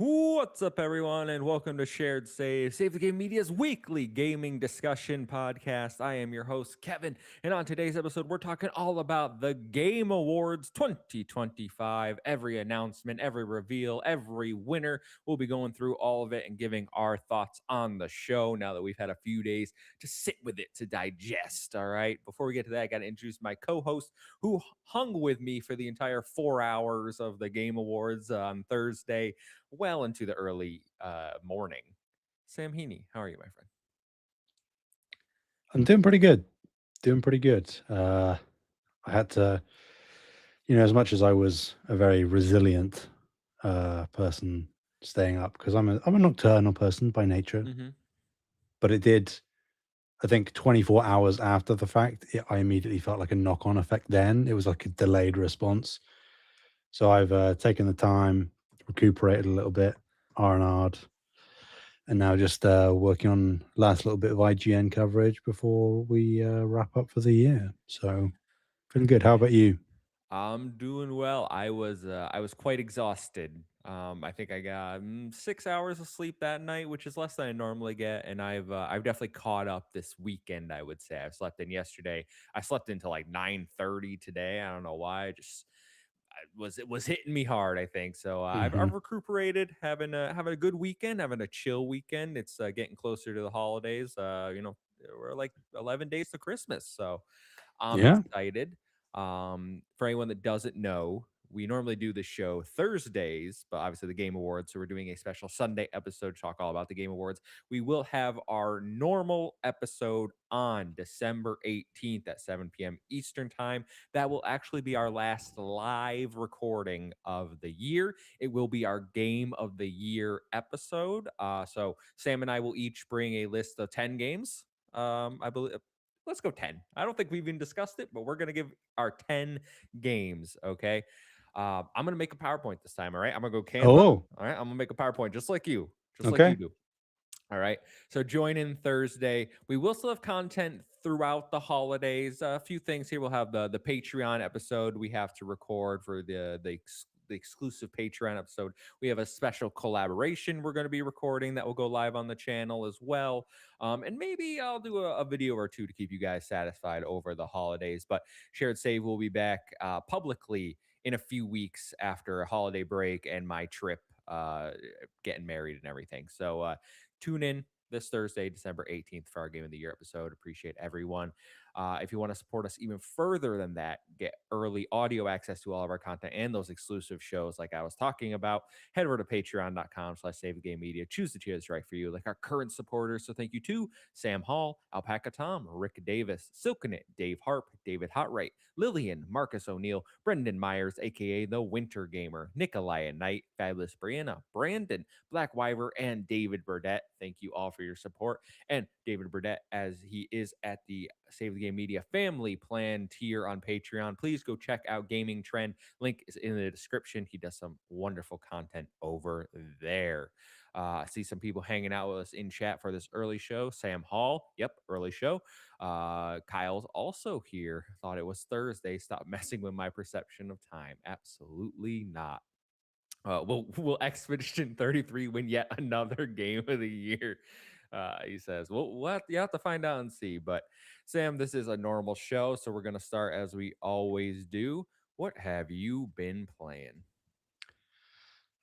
What's up, everyone, and welcome to Shared Save the Game Media's weekly gaming discussion podcast. I am your host, Kevin, and on today's episode, we're talking all about the Game Awards 2025. Every announcement, every reveal, every winner. We'll be going through all of it and giving our thoughts on the show now that we've had a few days to sit with it, to digest. All right. Before we get to that, I got to introduce my co host who hung with me for the entire 4 hours of the Game Awards on Thursday well into the early morning. Sam Heaney, how are you, my friend? I'm doing pretty good. Doing pretty good. I had to, as much as I was a very resilient person staying up, because I'm a nocturnal person by nature, Mm-hmm. but it did. I think 24 hours after the fact, I immediately felt like a knock-on effect. Then it was like a delayed response. So I've taken the time, recuperated a little bit, R&R'd, and now just working on last little bit of IGN coverage before we wrap up for the year. So feeling good. How about you? I'm doing well. I was quite exhausted. I think I got 6 hours of sleep that night, which is less than I normally get, and I've definitely caught up this weekend. I would say I've slept in yesterday. I slept until like 9:30 today. I don't know why. It was hitting me hard. I think so. I've Mhm. recuperated, having a good weekend, having a chill weekend. It's getting closer to the holidays. We're like 11 days to Christmas, so I'm Yeah. excited. For anyone that doesn't know, we normally do the show Thursdays, but obviously the Game Awards, so we're doing a special Sunday episode to talk all about the Game Awards. We will have our normal episode on December 18th at 7 p.m. Eastern Time. That will actually be our last live recording of the year. It will be our Game of the Year episode. So Sam and I will each bring a list of 10 games. I believe let's go 10. I don't think we've even discussed it, but we're going to give our 10 games. Okay. I'm going to make a PowerPoint this time. All right. I'm going to go Canva. Oh, All right. I'm going to make a PowerPoint just like you okay. do. All right. So join in Thursday. We will still have content throughout the holidays. A few things here. We'll have the Patreon episode we have to record for the exclusive Patreon episode. We have a special collaboration we're going to be recording that will go live on the channel as well. And maybe I'll do a video or two to keep you guys satisfied over the holidays. But Shared Save will be back publicly in a few weeks after a holiday break and my trip getting married and everything. So tune in this Thursday, December 18th, for our Game of the Year episode. Appreciate everyone. If you want to support us even further than that, get early audio access to all of our content and those exclusive shows like I was talking about, head over to patreon.com/save the game media. Choose the tier that's right for you, like our current supporters. So thank you to Sam Hall, Alpaca Tom, Rick Davis, Silkenit, Dave Harp, David Hotright, Lillian, Marcus O'Neill, Brendan Myers, aka The Winter Gamer, Nikolai Knight, Fabulous Brianna, Brandon, Black Wyver, and David Burdett. Thank you all for your support. And David Burdett, as he is at the Save the Game Media family plan tier on Patreon, please go check out Gaming Trend. Link is in the description. He does some wonderful content over there. I see some people hanging out with us in chat for this early show. Sam Hall, yep, early show. Kyle's also here. Thought it was Thursday. Stop messing with my perception of time. Absolutely not. Will Expedition 33 win yet another game of the year? He says, well, you have to find out and see. But Sam, this is a normal show, so we're going to start as we always do. What have you been playing?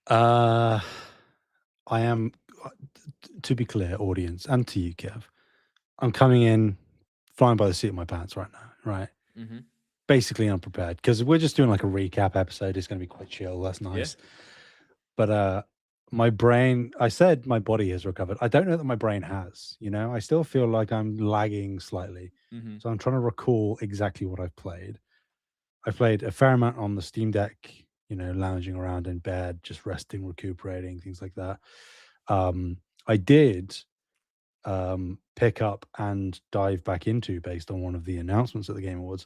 Uh, I am, to be clear, audience, and to you, Kev, I'm coming in flying by the seat of my pants right now, right? Mm-hmm. Basically unprepared because we're just doing like a recap episode. It's going to be quite chill. That's Yeah. nice. But my brain, I said my body has recovered. I don't know that my brain has, I still feel like I'm lagging slightly. Mm-hmm. So I'm trying to recall exactly what I've played. I played a fair amount on the Steam Deck, lounging around in bed, just resting, recuperating, things like that. I did pick up and dive back into, based on one of the announcements at the Game Awards.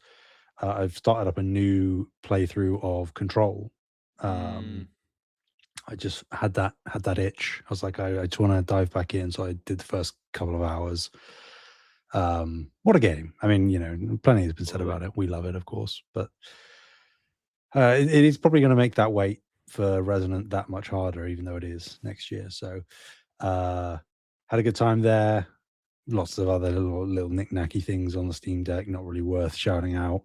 I've started up a new playthrough of Control. Mm. I just had that itch. I was like, I just want to dive back in. So I did the first couple of hours. What a game! I mean, plenty has been said Absolutely. about it. We love it, of course, but it is probably going to make that wait for Resonant that much harder, even though it is next year. So, uh, had a good time there. Lots of other little knick-knacky things on the Steam Deck, not really worth shouting out.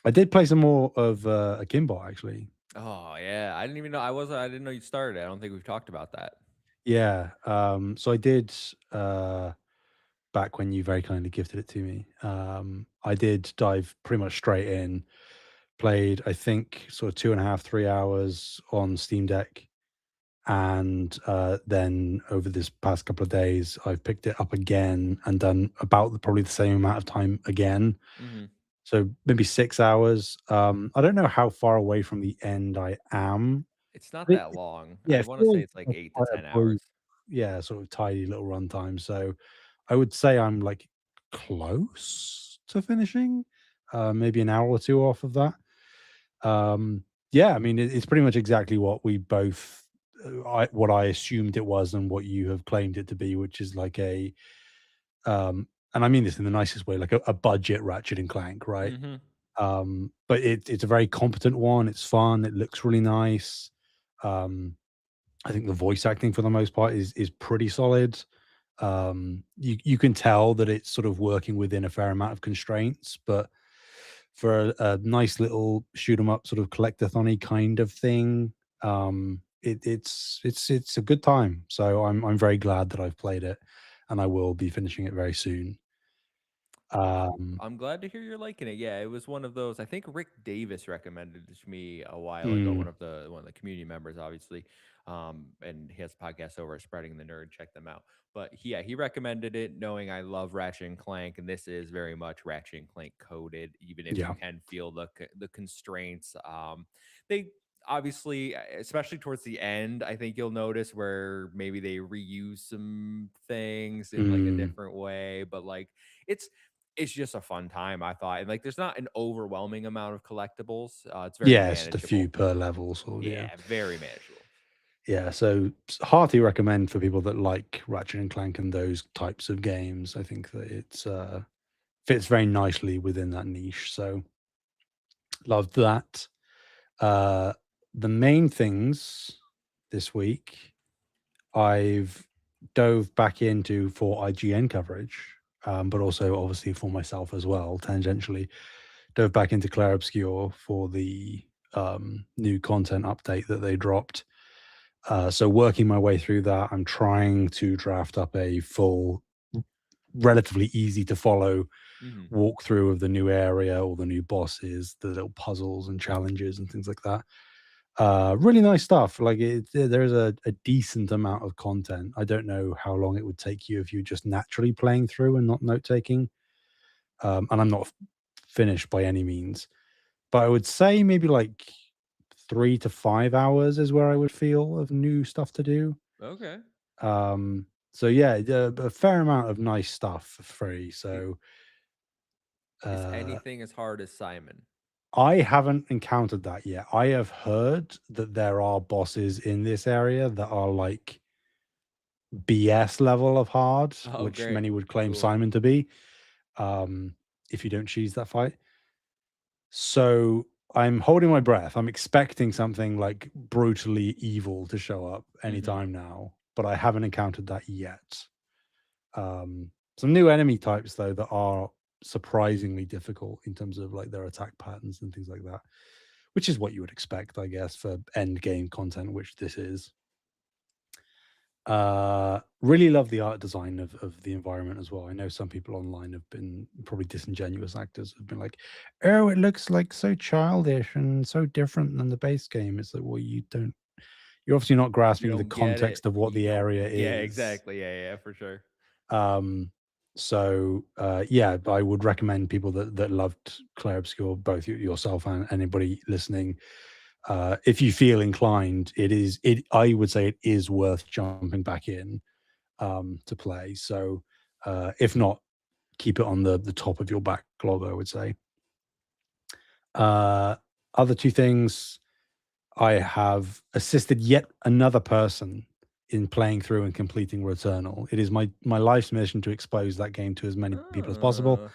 I did play some more of Akimbot actually. Oh yeah, I didn't even know I didn't know you started. I don't think we've talked about that. Yeah. So I did back when you very kindly gifted it to me. I did dive pretty much straight in. Played, I think, sort of 2.5, 3 hours on Steam Deck, and then over this past couple of days, I've picked it up again and done about probably the same amount of time again. Mhm. So maybe 6 hours. I don't know how far away from the end I am. It's not But that long. yeah, I it wanna say feels it's like like 8 to quite a 10 brief, hours. yeah, sort of tidy little runtime. So I would say I'm like close to finishing, maybe an hour or two off of that. Yeah, I mean, it's pretty much exactly what we both, what I assumed it was, and what you have claimed it to be, which is like and I mean this in the nicest way, like a budget Ratchet and Clank, right? Mhm. But it's a very competent one. It's fun. It looks really nice. Um, I think the voice acting for the most part is pretty solid. You can tell that it's sort of working within a fair amount of constraints, but for a nice little shoot 'em up sort of collectathon-y kind of thing, it's a good time. So I'm very glad that I've played it, and I will be finishing it very soon. Um, I'm glad to hear you're liking it. Yeah, it was one of those. I think Rick Davis recommended it to me a while ago. mm, One of the community members, obviously, and he has a podcast over at Spreading the Nerd. Check them out. But yeah, he recommended it, knowing I love Ratchet and Clank, and this is very much Ratchet and Clank coded. Even if you yeah. can feel the constraints, they obviously, especially towards the end, I think you'll notice where maybe they reuse some things in like a Mm. different way, but like it's it's just a fun time, I thought. And like there's not an overwhelming amount of collectibles. It's very Yeah, it's just a few manageable. per level, sort of, yeah. Yeah, very manageable. Yeah, so hearty recommend for people that like Ratchet and Clank and those types of games. I think that it's fits very nicely within that niche. So loved that. Uh, the main things this week I've dove back into for IGN coverage, but also obviously for myself as well, tangentially. Dove back into Claire Obscure for the new content update that they dropped. So working my way through that, I'm trying to draft up a full, relatively easy to follow Hmm. walkthrough of the new area, all the new bosses, the little puzzles and challenges and things like that. Really nice stuff. Like there's a decent amount of content. I don't know how long it would take you if you're just naturally playing through and not note taking. And I'm not finished by any means, but I would say maybe like 3 to 5 hours is where I would feel of new stuff to do. Okay. So yeah, a fair amount of nice stuff for free. I- So Is uh, anything as hard as Simon? I haven't encountered that yet. I have heard that there are bosses in this area that are like BS level of hard, Oh, which great. many would claim Cool. Simon to be, um, if you don't cheese that fight. So I'm holding my breath. I'm expecting something like brutally evil to show up Hmm. anytime now, but I haven't encountered that yet. Some new enemy types though that are surprisingly difficult in terms of like their attack patterns and things like that, which is what you would expect, I guess, for end game content, which this is. Really love the art design of the environment as well. I know some people online have been probably disingenuous actors have been like, "Oh, it looks like so childish and so different than the base game." It's like, well, you're obviously not You grasping the don't get it. context of what You the don't. area Yeah, is. exactly. Yeah, for sure. Um, yeah, I would recommend people that loved Claire Obscure, both yourself and anybody listening, if you feel inclined, I would say it is worth jumping back in to play. So if not, keep it on the top of your backlog, I would say. Uh, Other two things, I have assisted yet another person in playing through and completing Returnal. It is my life's mission to expose that game to as many people as possible. Oh.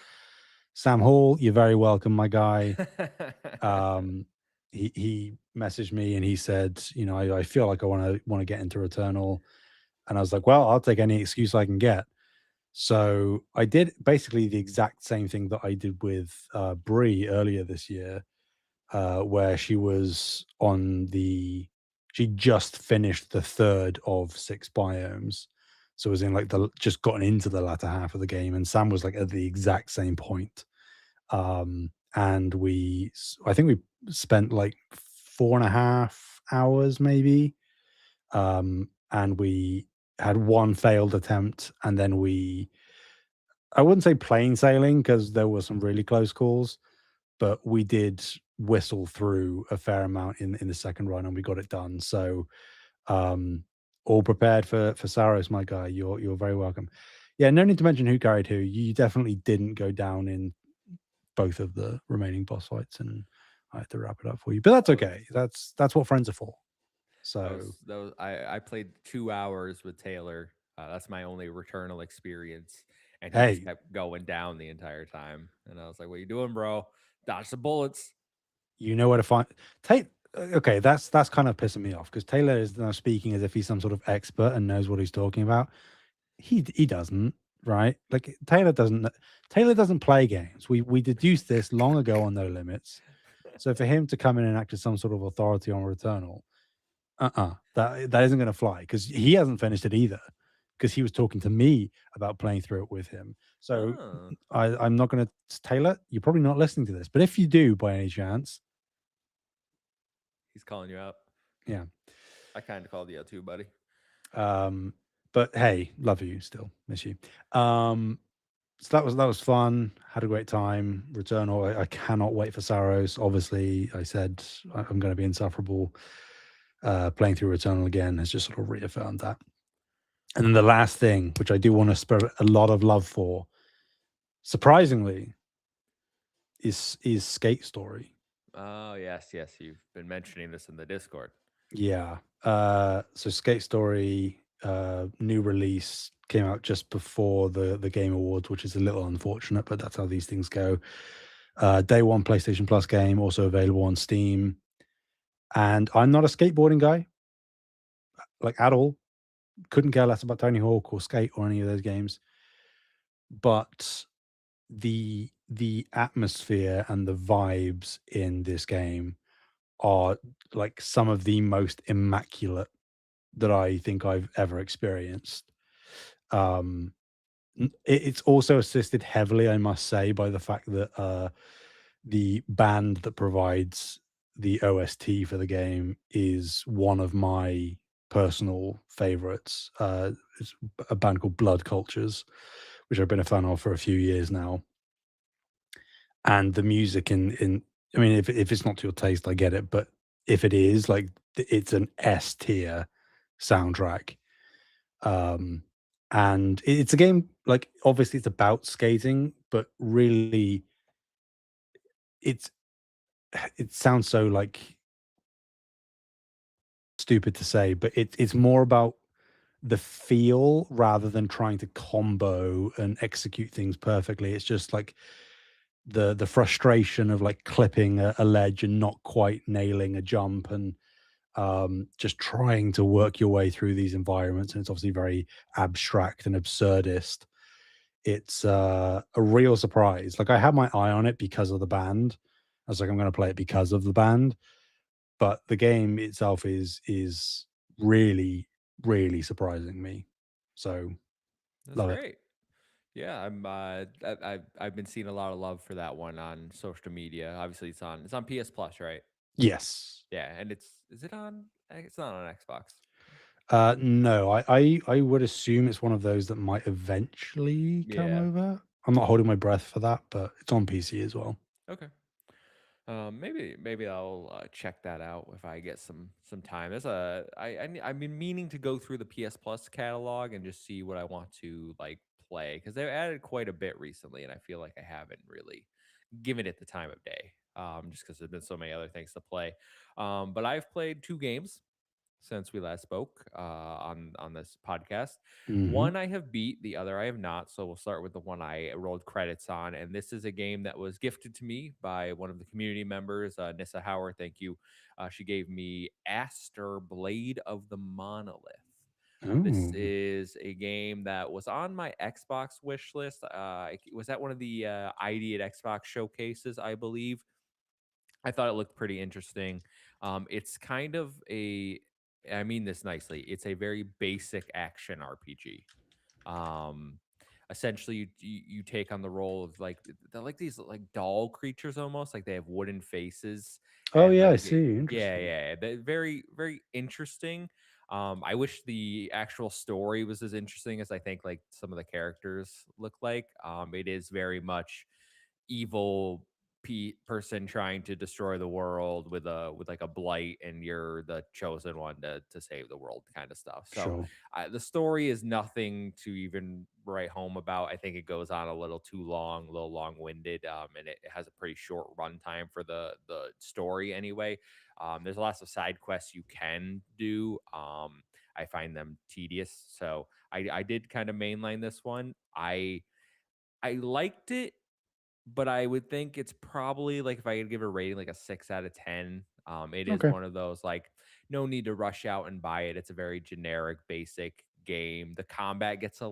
Sam Hall, you're very welcome, my guy. Um, he messaged me and he said, you know, I feel like I want to get into Returnal, and I was like, well, I'll take any excuse I can get. So I did basically the exact same thing that I did with Bree earlier this year, where she just finished the third of six biomes. So it was in like the just gotten into the latter half of the game, and Sam was like at the exact same point. And I think we spent like 4.5 hours maybe, and we had one failed attempt, and then I wouldn't say plain sailing because there were some really close calls, but we did whistle through a fair amount in the second run, and we got it done. So, um, all prepared for Saros, my guy. You're very welcome. Yeah, no need to mention who carried who. You definitely didn't go down in both of the remaining boss fights, and I had to wrap it up for you. But that's That was okay. That's what friends are for. So, that was I played 2 hours with Taylor. That's my only Returnal experience, and he just hey, kept going down the entire time. And I was like, "What you doing, bro? Dodge the bullets." you know where to find Tate. Okay, that's kind of pissing me off because Taylor is now speaking as if he's some sort of expert and knows what he's talking about. He doesn't, right? Like Taylor doesn't play games. We deduced this long ago on No Limits. So for him to come in and act as some sort of authority on Returnal, that isn't going to fly because he hasn't finished it either. Because he was talking to me about playing through it with him. So Oh, I'm not going to Taylor. You're probably not listening to this, but if you do, by any chance, he's calling you out. yeah. I kind of called you out too, buddy. Um, but hey, love you still, miss you. Um, so that was fun. Had a great time. Returnal. I cannot wait for Saros. Obviously, I said I'm going to be insufferable. Playing through Returnal again has just sort of reaffirmed that. And then the last thing, which I do want to spread a lot of love for, surprisingly, is Skate Story. Oh yes, yes, you've been mentioning this in the Discord. Yeah. So Skate Story, new release came out just before the Game Awards, which is a little unfortunate, but that's how these things go. Day one PlayStation Plus game, also available on Steam. And I'm not a skateboarding guy, like at all. Couldn't care less about Tony Hawk or Skate or any of those games. But the atmosphere and the vibes in this game are like some of the most immaculate that I think I've ever experienced. Um, it's also assisted heavily, I must say, by the fact that the band that provides the OST for the game is one of my personal favorites. It's a band called Blood Cultures, which I've been a fan of for a few years now. And the music in I mean, if it's not to your taste, I get it, but if it is, like, it's an S tier soundtrack. Um, and it's a game, like, obviously it's about skating, but really it's it sounds so, like, stupid to say, but it's more about the feel rather than trying to combo and execute things perfectly. It's just, like, the frustration of, like, clipping a ledge and not quite nailing a jump and, just trying to work your way through these environments, and it's obviously very abstract and absurdist. It's, a real surprise. Like, I had my eye on it because of the band. I was like, "I'm gonna play it because of the band," but the game itself is really, really surprising me. So, That's love it. great. Yeah, I've been seeing a lot of love for that one on social media. Obviously, it's on PS Plus, right? Yes. Yeah, and is it on? It's not on Xbox. No, I would assume it's one of those that might eventually come Yeah. over. I'm not holding my breath for that, but it's on PC as well. Okay. Maybe I'll check that out if I get some time. I've been meaning to go through the PS Plus catalog and just see what I want to like play because they've added quite a bit recently, and I feel like I haven't really given it the time of day. Just because there's been so many other things to play. But I've played two games since we last spoke on this podcast. Hmm. One I have beat, the other I have not. So we'll start with the one I rolled credits on, and this is a game that was gifted to me by one of the community members, Nissa Howard. Thank you. She gave me Aster Blade of the Monolith. This Oh, is a game that was on my Xbox wish list. It was at one of the ID at Xbox showcases, I believe. I thought it looked pretty interesting. It's kind of a, I mean this nicely, it's a very basic action RPG. Um, Essentially, you take on the role of like they're like these like doll creatures almost, like they have wooden faces, oh and yeah, I like see. yeah, Interesting. yeah, they're very interesting. I wish the actual story was as interesting as I think like some of the characters look like. It is very much evil person trying to destroy the world with like a blight, and you're the chosen one to save the world kind of stuff. So Sure. the story is nothing to even write home about. I think it goes on a little too long, a little long-winded, and it has a pretty short runtime for the story anyway. There's lots of side quests you can do. I find them tedious, so I did kind of mainline this one. I liked it, but I would think it's probably like if I could give it a rating, like a 6 out of 10. It is Okay. one of those like no need to rush out and buy it. It's a very generic, basic game. The combat gets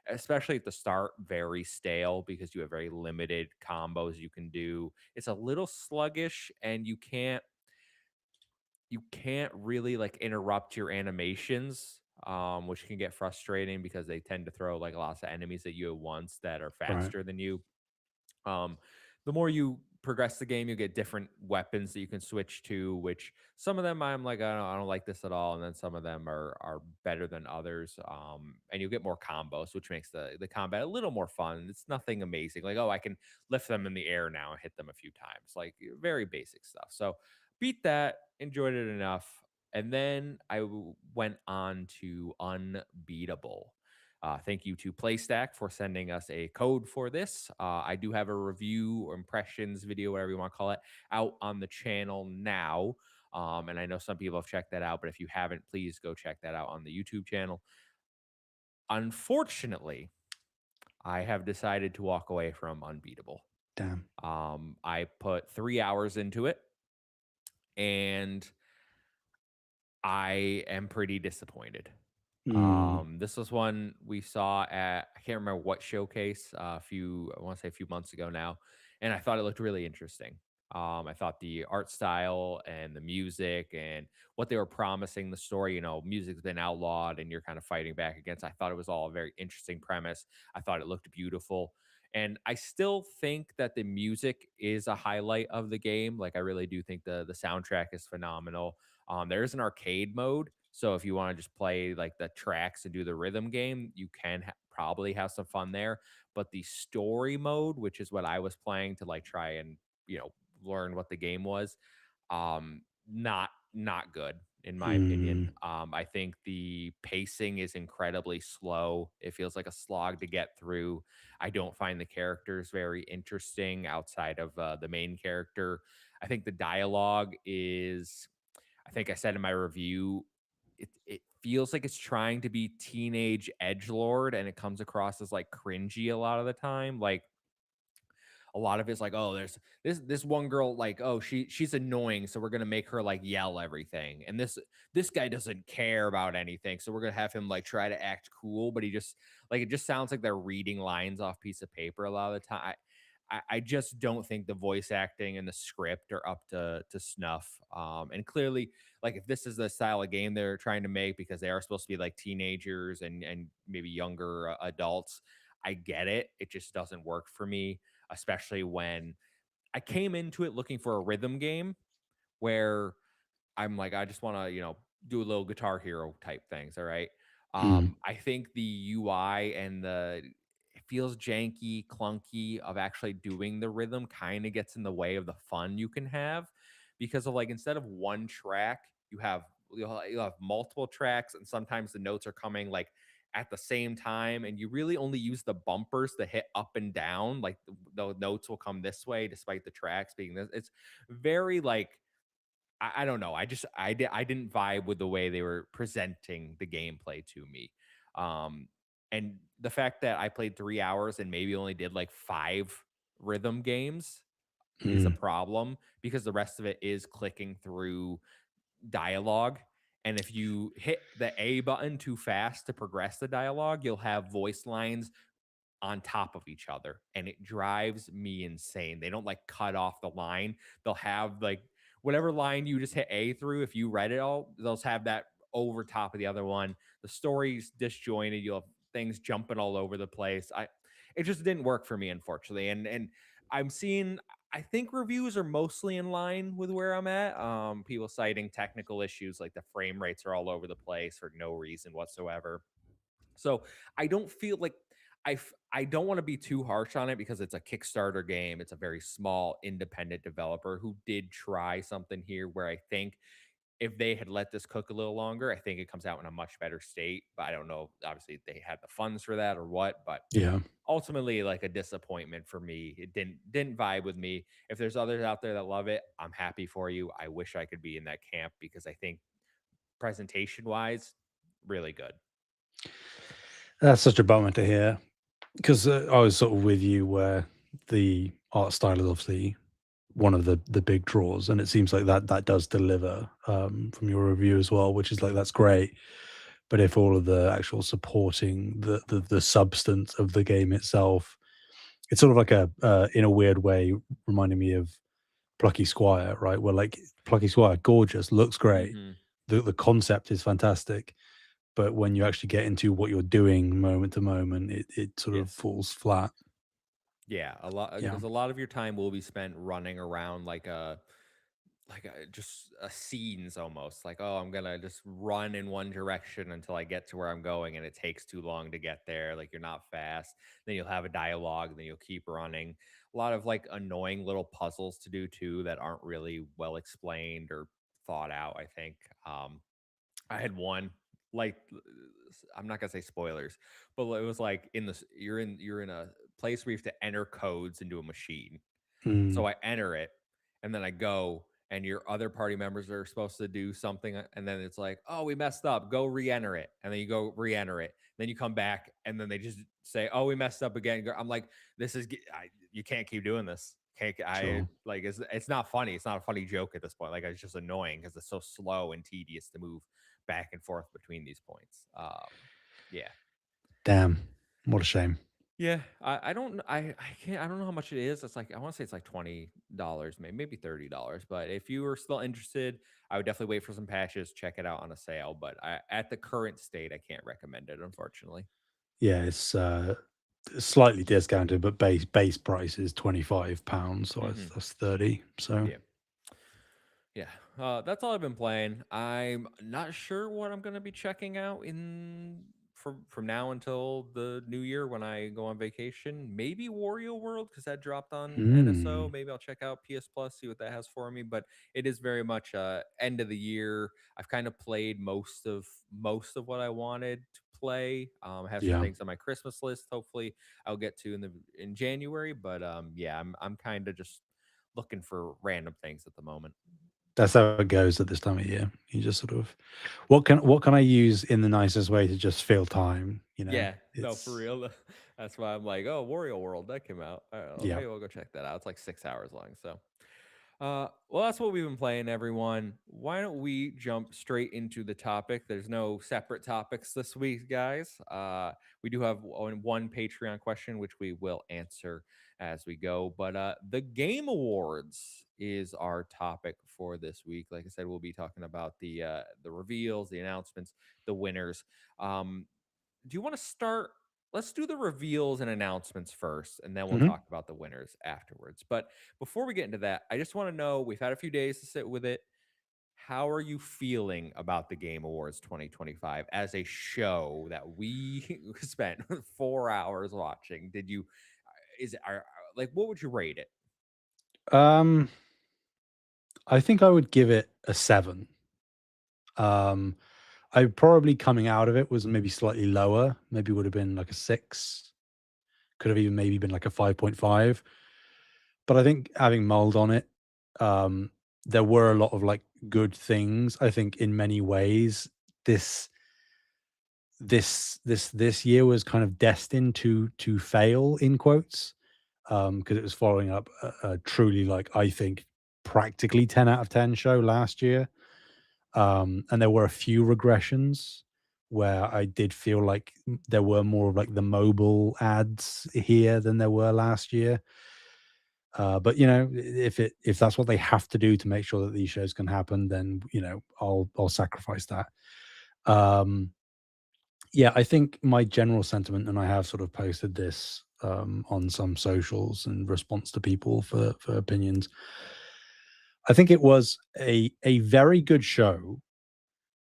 especially at the start, very stale because you have very limited combos you can do. It's a little sluggish, and you can't really like interrupt your animations, which can get frustrating because they tend to throw like lots of enemies at you at once that are Right. faster than you. um, the more you progress the game, you get different weapons that you can switch to, which some of them I'm like, I don't like this at all. And then some of them are better than others. And you get more combos, which makes the combat a little more fun. It's nothing amazing. Like, oh, I can lift them in the air now and hit them a few times. Like very basic stuff. So beat that, enjoyed it enough. And then went on to Unbeatable. Thank you to PlayStack for sending us a code for this. I do have a review or impressions video, whatever you want to call it, out on the channel now. And I know some people have checked that out, but if you haven't, please go check that out on the YouTube channel. Unfortunately, I have decided to walk away from Unbeatable. Damn. I put 3 hours into it, and I am pretty disappointed. Mm. This was one we saw at, I can't remember what showcase, I want to say a few months ago now, and I thought it looked really interesting. I thought the art style and the music and what they were promising, the story, music's been outlawed and you're kind of fighting back against. I thought it was all a very interesting premise. I thought it looked beautiful. And I still think that the music is a highlight of the game. Like I really do think the soundtrack is phenomenal. There is an arcade mode, so if you want to just play like the tracks and do the rhythm game, you can probably have some fun there. But the story mode, which is what I was playing to like try and learn what the game was, not good in my opinion. Mm. I think the pacing is incredibly slow. It feels like a slog to get through. I don't find the characters very interesting outside of the main character. I think the dialogue is, I think I said in my review, it feels like it's trying to be teenage edge lord, and it comes across as like cringy a lot of the time. Like a lot of it's like, oh, there's this one girl, like, oh, she's annoying, so we're gonna make her like yell everything. And this guy doesn't care about anything, so we're gonna have him like try to act cool, but he just like it just sounds like they're reading lines off piece of paper a lot of the time. I just don't think the voice acting and the script are up to snuff. And clearly, like if this is the style of game they're trying to make because they are supposed to be like teenagers and maybe younger adults, I get it. It just doesn't work for me, especially when I came into it looking for a rhythm game where I'm like, I just want to, do a little Guitar Hero type things. All right. Mm. I think the UI and it feels janky, clunky of actually doing the rhythm kind of gets in the way of the fun you can have because of like instead of one track, you'll have multiple tracks, and sometimes the notes are coming like at the same time, and you really only use the bumpers to hit up and down. Like the notes will come this way despite the tracks being this. It's very like I don't know. I didn't vibe with the way they were presenting the gameplay to me. Um, and the fact that I played 3 hours and maybe only did like 5 rhythm games is a Mm, problem because the rest of it is clicking through dialogue. And if you hit the A button too fast to progress the dialogue, you'll have voice lines on top of each other and it drives me insane. They don't like cut off the line. They'll have like whatever line you just hit A through, if you read it all, they'll have that over top of the other one. The story's disjointed. You'll have things jumping all over the place. It just didn't work for me, unfortunately. And I'm seeing I think reviews are mostly in line with where I'm at. People citing technical issues like the frame rates are all over the place for no reason whatsoever. So I don't feel like I don't want to be too harsh on it because it's a Kickstarter game. It's a very small independent developer who did try something here where I think if they had let this cook a little longer, I think it comes out in a much better state. But I don't know, obviously, if they had the funds for that or what. But yeah. ultimately, like a disappointment for me. It didn't vibe with me. If there's others out there that love it, I'm happy for you. I wish I could be in that camp because I think presentation wise, really good. That's such a bummer to hear because I was sort of with you where the art style is obviously one of the big draws, and it seems like that does deliver from your review as well, which is like that's great. But if all of the actual supporting the substance of the game itself, it's sort of like a in a weird way reminding me of Plucky Squire, right? Where like Plucky Squire, gorgeous, looks great, Hmm. the concept is fantastic, but when you actually get into what you're doing moment to moment, it sort of Yes. falls flat. Yeah, a lot Yeah. because a lot of your time will be spent running around just scenes almost like, oh, I'm gonna just run in one direction until I get to where I'm going, and it takes too long to get there. Like you're not fast. Then you'll have a dialogue, then you'll keep running. A lot of like annoying little puzzles to do too that aren't really well explained or thought out. I think. I had one like I'm not gonna say spoilers, but it was like you're in a place where you have to enter codes into a machine. Mm, So I enter it, and then I go, and your other party members are supposed to do something, and then it's like, oh, we messed up. Go re-enter it, and then you go re-enter it. Then you come back, and then they just say, oh, we messed up again. I'm like, you can't keep doing this. Can't I sure. like it's not funny. It's not a funny joke at this point. Like it's just annoying because it's so slow and tedious to move back and forth between these points. Yeah. Damn, what a shame. Yeah, I don't I can't I don't know how much it is. It's like I want to say it's like $20, maybe $30. But if you are still interested, I would definitely wait for some patches, check it out on a sale. But at the current state, I can't recommend it, unfortunately. Yeah, it's slightly discounted, but base price is £25, so Hmm. that's 30. So Yeah. Yeah, that's all I've been playing. I'm not sure what I'm gonna be checking out in from now until the new year when I go on vacation. Maybe Wario World because that dropped on NSO. mm, Maybe I'll check out PS Plus, see what that has for me. But it is very much end of the year. I've kind of played most of what I wanted to play. I have some yeah, things on my Christmas list. Hopefully, I'll get to in January. But yeah, I'm kind of just looking for random things at the moment. that's how it goes at this time of year. You just sort of what can I use in the nicest way to just fill time, you know? Yeah, no, for It's real. That's why I'm like, oh, Wario World, that came out. yeah. Maybe we'll go check that out. It's like 6 hours long. So, well, that's what we've been playing, everyone. Why don't we jump straight into the topic? There's no separate topics this week, guys. We do have one Patreon question, which we will answer as we go. But the Game Awards is our topic for this week. Like I said, we'll be talking about the reveals, the announcements, the winners. Um, do you want to start? Let's do the reveals and announcements first, and then we'll Mhm. talk about the winners afterwards. But before we get into that, I just want to know we've had a few days to sit with it. How are you feeling about the Game Awards 2025 as a show that we spent 4 hours watching? Did you, is it, like, what would you rate it? Um, I think I would give it a 7. Um, I probably coming out of it was maybe slightly lower, maybe would have been like a 6, could have even maybe been like a 5.5. But I think having mulled on it, um, there were a lot of like good things. I think in many ways, this this year was kind of destined to fail in quotes, because it was following up a truly, like, I think, practically 10 out of 10 show last year. And there were a few regressions where I did feel like there were more of like the mobile ads here than there were last year. But if that's what they have to do to make sure that these shows can happen, then I'll sacrifice that. Um, yeah, I think my general sentiment, and I have sort of posted this on some socials in response to people for opinions. I think it was a very good show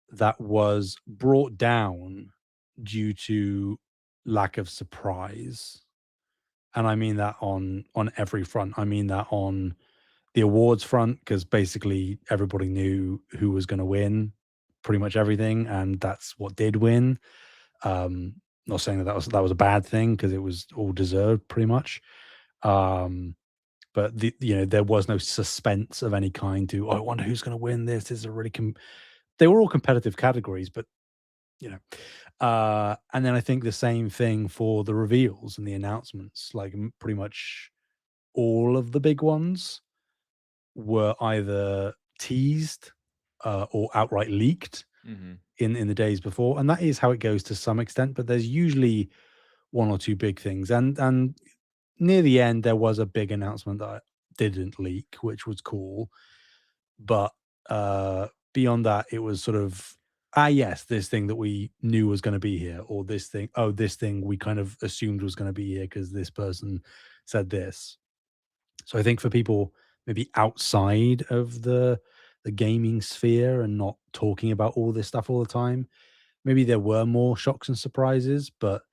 that was brought down due to lack of surprise. And I mean that on every front. I mean that on the awards front, because basically everybody knew who was going to win pretty much everything, and that's what did win. Not saying that was a bad thing, because it was all deserved pretty much. Um, but there was no suspense of any kind to, oh, I wonder who's going to win this. This is a really they were all competitive categories, but you know, and then I think the same thing for the reveals and the announcements. Like pretty much all of the big ones were either teased or outright leaked Hmm. in the days before, and that is how it goes to some extent. But there's usually one or two big things, and near the end there was a big announcement that didn't leak, which was cool. But beyond that, it was sort of, yes, this thing that we knew was going to be here, or this thing we kind of assumed was going to be here because this person said this. So I think for people maybe outside of the gaming sphere and not talking about all this stuff all the time, maybe there were more shocks and surprises. But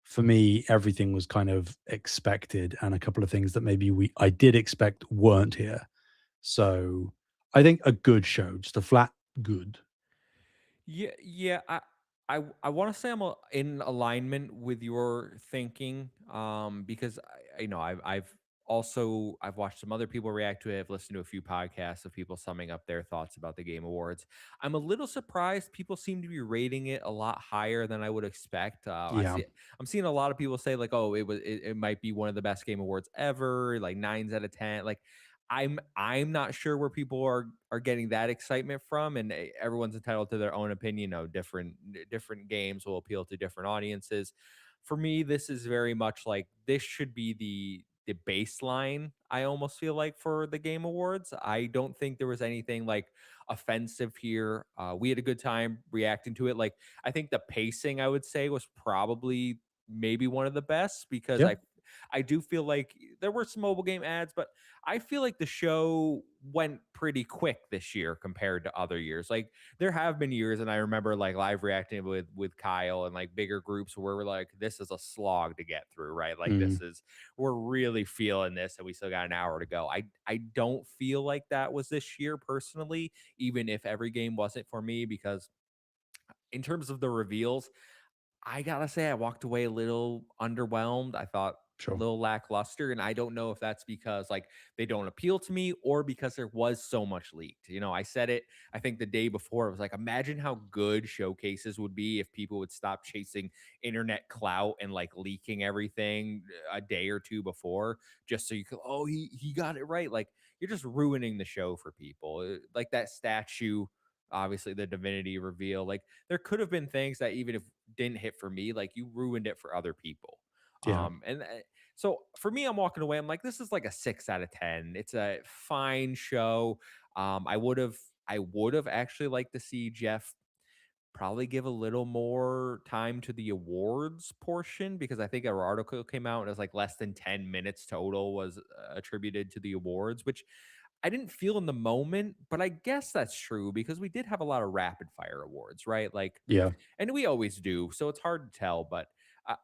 for me, everything was kind of expected, and a couple of things that maybe we I did expect weren't here. So I think a good show, just a flat good. Yeah, yeah. I want to say in alignment with your thinking, because I've watched some other people react to it. I've listened to a few podcasts of people summing up their thoughts about the Game Awards. I'm a little surprised people seem to be rating it a lot higher than I would expect. Yeah. I'm seeing a lot of people say like, oh, it might be one of the best Game Awards ever, like nines out of ten. Like I'm not sure where people are getting that excitement from, and everyone's entitled to their own opinion. Different games will appeal to different audiences. For me, this is very much like this should be the baseline. I almost feel like for the Game Awards, I don't think there was anything like offensive here. We had a good time reacting to it. Like I think the pacing, I would say, was probably maybe one of the best because Yeah. I do feel like there were some mobile game ads, but I feel like the show went pretty quick this year compared to other years. Like there have been years, and I remember like live reacting with Kyle and like bigger groups where we're like, this is a slog to get through, right? Like Mm, we're really feeling this, and we still got an hour to go. I don't feel like that was this year personally, even if every game wasn't for me, because in terms of the reveals, I gotta say, I walked away a little underwhelmed. I thought a sure. little lackluster, and I don't know if that's because like they don't appeal to me or because there was so much leaked. I said it. I think the day before, it was like, imagine how good showcases would be if people would stop chasing internet clout and like leaking everything a day or two before, just so you could, oh, he got it right. Like you're just ruining the show for people. Like that statue. Obviously, the divinity reveal. Like there could have been things that even if didn't hit for me, like you ruined it for other people. Yeah. So for me, I'm walking away. I'm like, this is like a 6 out of 10. It's a fine show. I would have actually liked to see Jeff probably give a little more time to the awards portion, because I think our article came out and it was like less than 10 minutes total was attributed to the awards, which I didn't feel in the moment, but I guess that's true because we did have a lot of rapid fire awards, right? Like, Yeah. and we always do, so it's hard to tell. But I,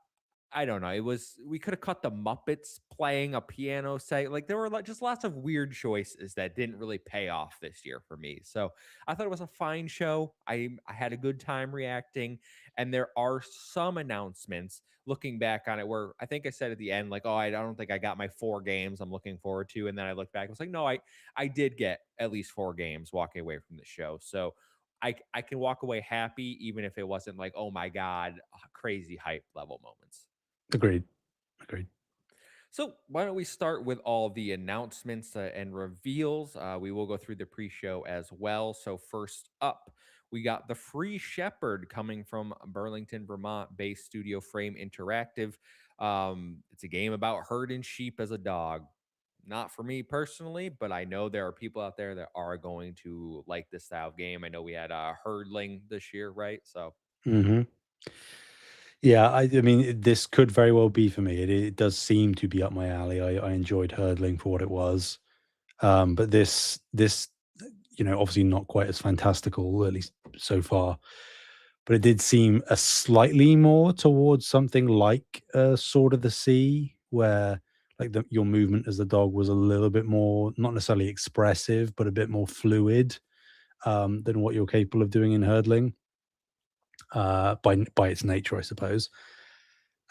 I don't know. We could have cut the Muppets playing a piano set. Like there were like just lots of weird choices that didn't really pay off this year for me. So I thought it was a fine show. I had a good time reacting, And there are some announcements looking back on it where I think I said at the end, like, oh, I don't think I got my 4 games I'm looking forward to. And then I looked back, I was like, no, I did get at least 4 games walking away from the show. So I can walk away happy, even if it wasn't like, oh my God, crazy hype level moments. Agreed. Agreed. So, why don't we start with all the announcements and reveals? We will go through the pre show as well. So, first up, we got The Free Shepherd coming from Burlington, Vermont based Studio Frame Interactive. It's a game about herding sheep as a dog. Not for me personally, but I know there are people out there that are going to like this style of game. I know we had Herdling this year, right? So, Hmm. Yeah, I mean, this could very well be for me. It does seem to be up my alley. I enjoyed hurdling for what it was, but this obviously not quite as fantastical, at least so far. But it did seem a slightly more towards something like Sword of the Sea, where like your movement as the dog was a little bit more, not necessarily expressive, but a bit more fluid than what you're capable of doing in hurdling by its nature, I suppose.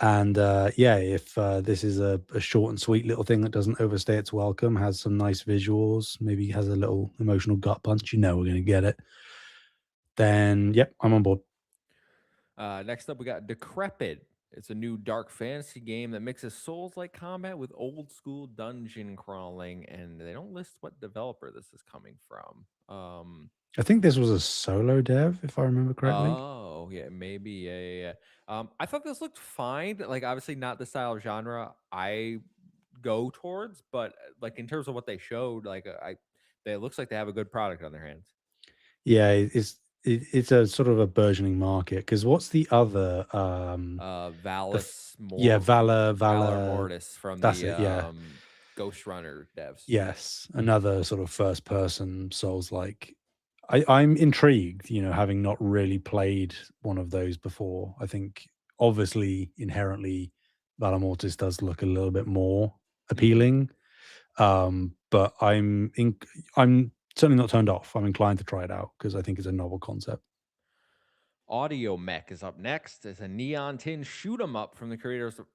And yeah, if this is a short and sweet little thing that doesn't overstay its welcome, has some nice visuals, maybe has a little emotional gut punch, we're going to get it. Then, yep, I'm on board. Next up, we got Decrepit. It's a new dark fantasy game that mixes Souls like combat with old school dungeon crawling, and they don't list what developer this is coming from. I think this was a solo dev, if I remember correctly. Oh, yeah, maybe. Yeah, yeah, yeah. I thought this looked fine. Like, obviously, not the style of genre I go towards, but like in terms of what they showed, it looks like they have a good product on their hands. Yeah, it's a sort of a burgeoning market because what's the other the f- yeah, Valor Valor, Mortis from that's the it, yeah. Ghost Runner devs. Yes, another sort of first person Souls like. I'm intrigued, having not really played one of those before. I think obviously inherently Valamortis does look a little bit more Mhm. appealing. But I'm certainly not turned off. I'm inclined to try it out because I think it's a novel concept. Audio Mech is up next. It's a neon tin shoot 'em up from the creators of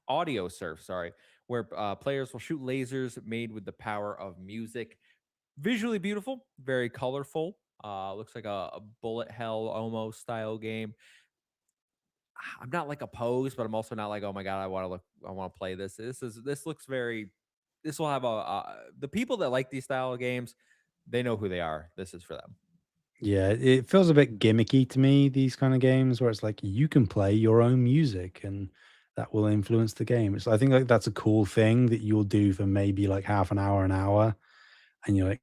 Audio Surf, sorry, where players will shoot lasers made with the power of music. Visually beautiful, very colorful. Looks like a bullet hell almost style game. I'm not like opposed, but I'm also not like, oh my god, I want to play this. This looks very. This will have the people that like these style of games. They know who they are. This is for them. Yeah, it feels a bit gimmicky to me, these kind of games where it's like you can play your own music and that will influence the game. I think like that's a cool thing that you'll do for maybe like half an hour, and you're like,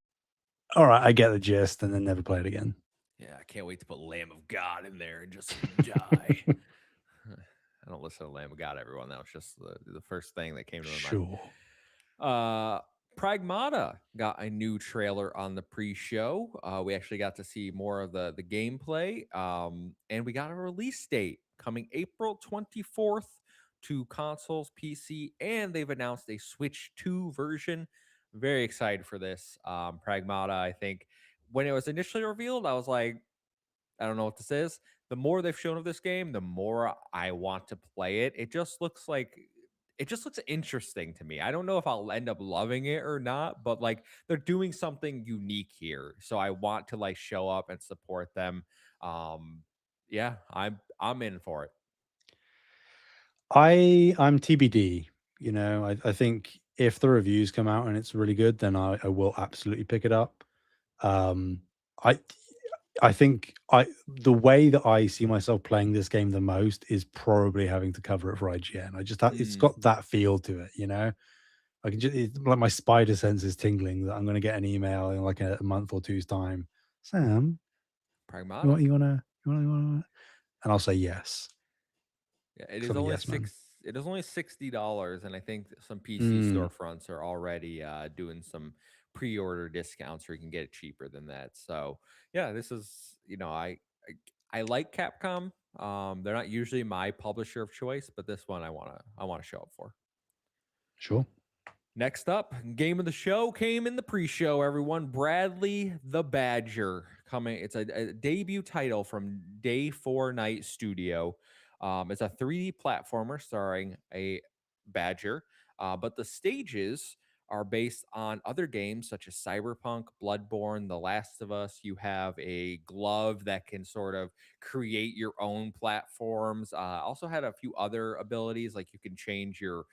all right, I get the gist, and then never play it again. Yeah, I can't wait to put Lamb of God in there and just die. I don't listen to Lamb of God, everyone. That was just the first thing that came to my mind. Sure. Uh, Pragmata got a new trailer on the pre-show. We actually got to see more of the gameplay, and we got a release date coming April 24th to consoles, PC, and they've announced a Switch 2 version. Very excited for this. Pragmata, I think, when it was initially revealed, I was like, I don't know what this is. The more they've shown of this game, the more I want to play it. It just looks interesting to me. I don't know if I'll end up loving it or not, but like they're doing something unique here. So I want to like show up and support them. Um yeah, I'm in for it. I'm TBD. I think if the reviews come out and it's really good, then I will absolutely pick it up. Um, I I think the way that I see myself playing this game the most is probably having to cover it for IGN. It's Mm, got that feel to it, I can just like my spider sense is tingling that I'm going to get an email in like a month or two's time. Sam, Pragmata. you want, and I'll say yes Yeah, because I'm a yes man. it is only $60, and I think some PC Mm, storefronts are already doing some pre-order discounts where you can get it cheaper than that. So yeah, this is I like Capcom. They're not usually my publisher of choice, but this one I wanna show up for. sure. Next up, game of the show came in the pre-show. Everyone, Bradley the Badger coming. It's a debut title from Day 4 Night Studio. It's a 3D platformer starring a badger, but the stages are based on other games such as Cyberpunk, Bloodborne, The Last of Us. You have a glove that can sort of create your own platforms. Also had a few other abilities, like you can change your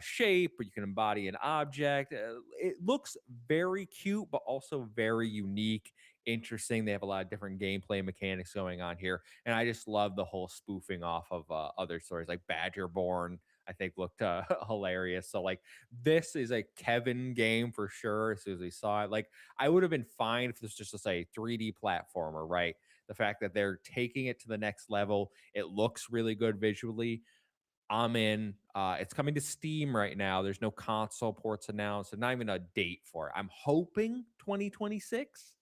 shape, or you can embody an object. It looks very cute, but also very unique, interesting. They have a lot of different gameplay mechanics going on here, and I just love the whole spoofing off of other stories like Badgerborn. I think looked hilarious. So like this is a Kevin game for sure. As soon as we saw it, like I would have been fine if this was just a 3D platformer, right? The fact that they're taking it to the next level, it looks really good visually. I'm in. It's coming to Steam right now. There's no console ports announced, and not even a date for it. I'm hoping 2026,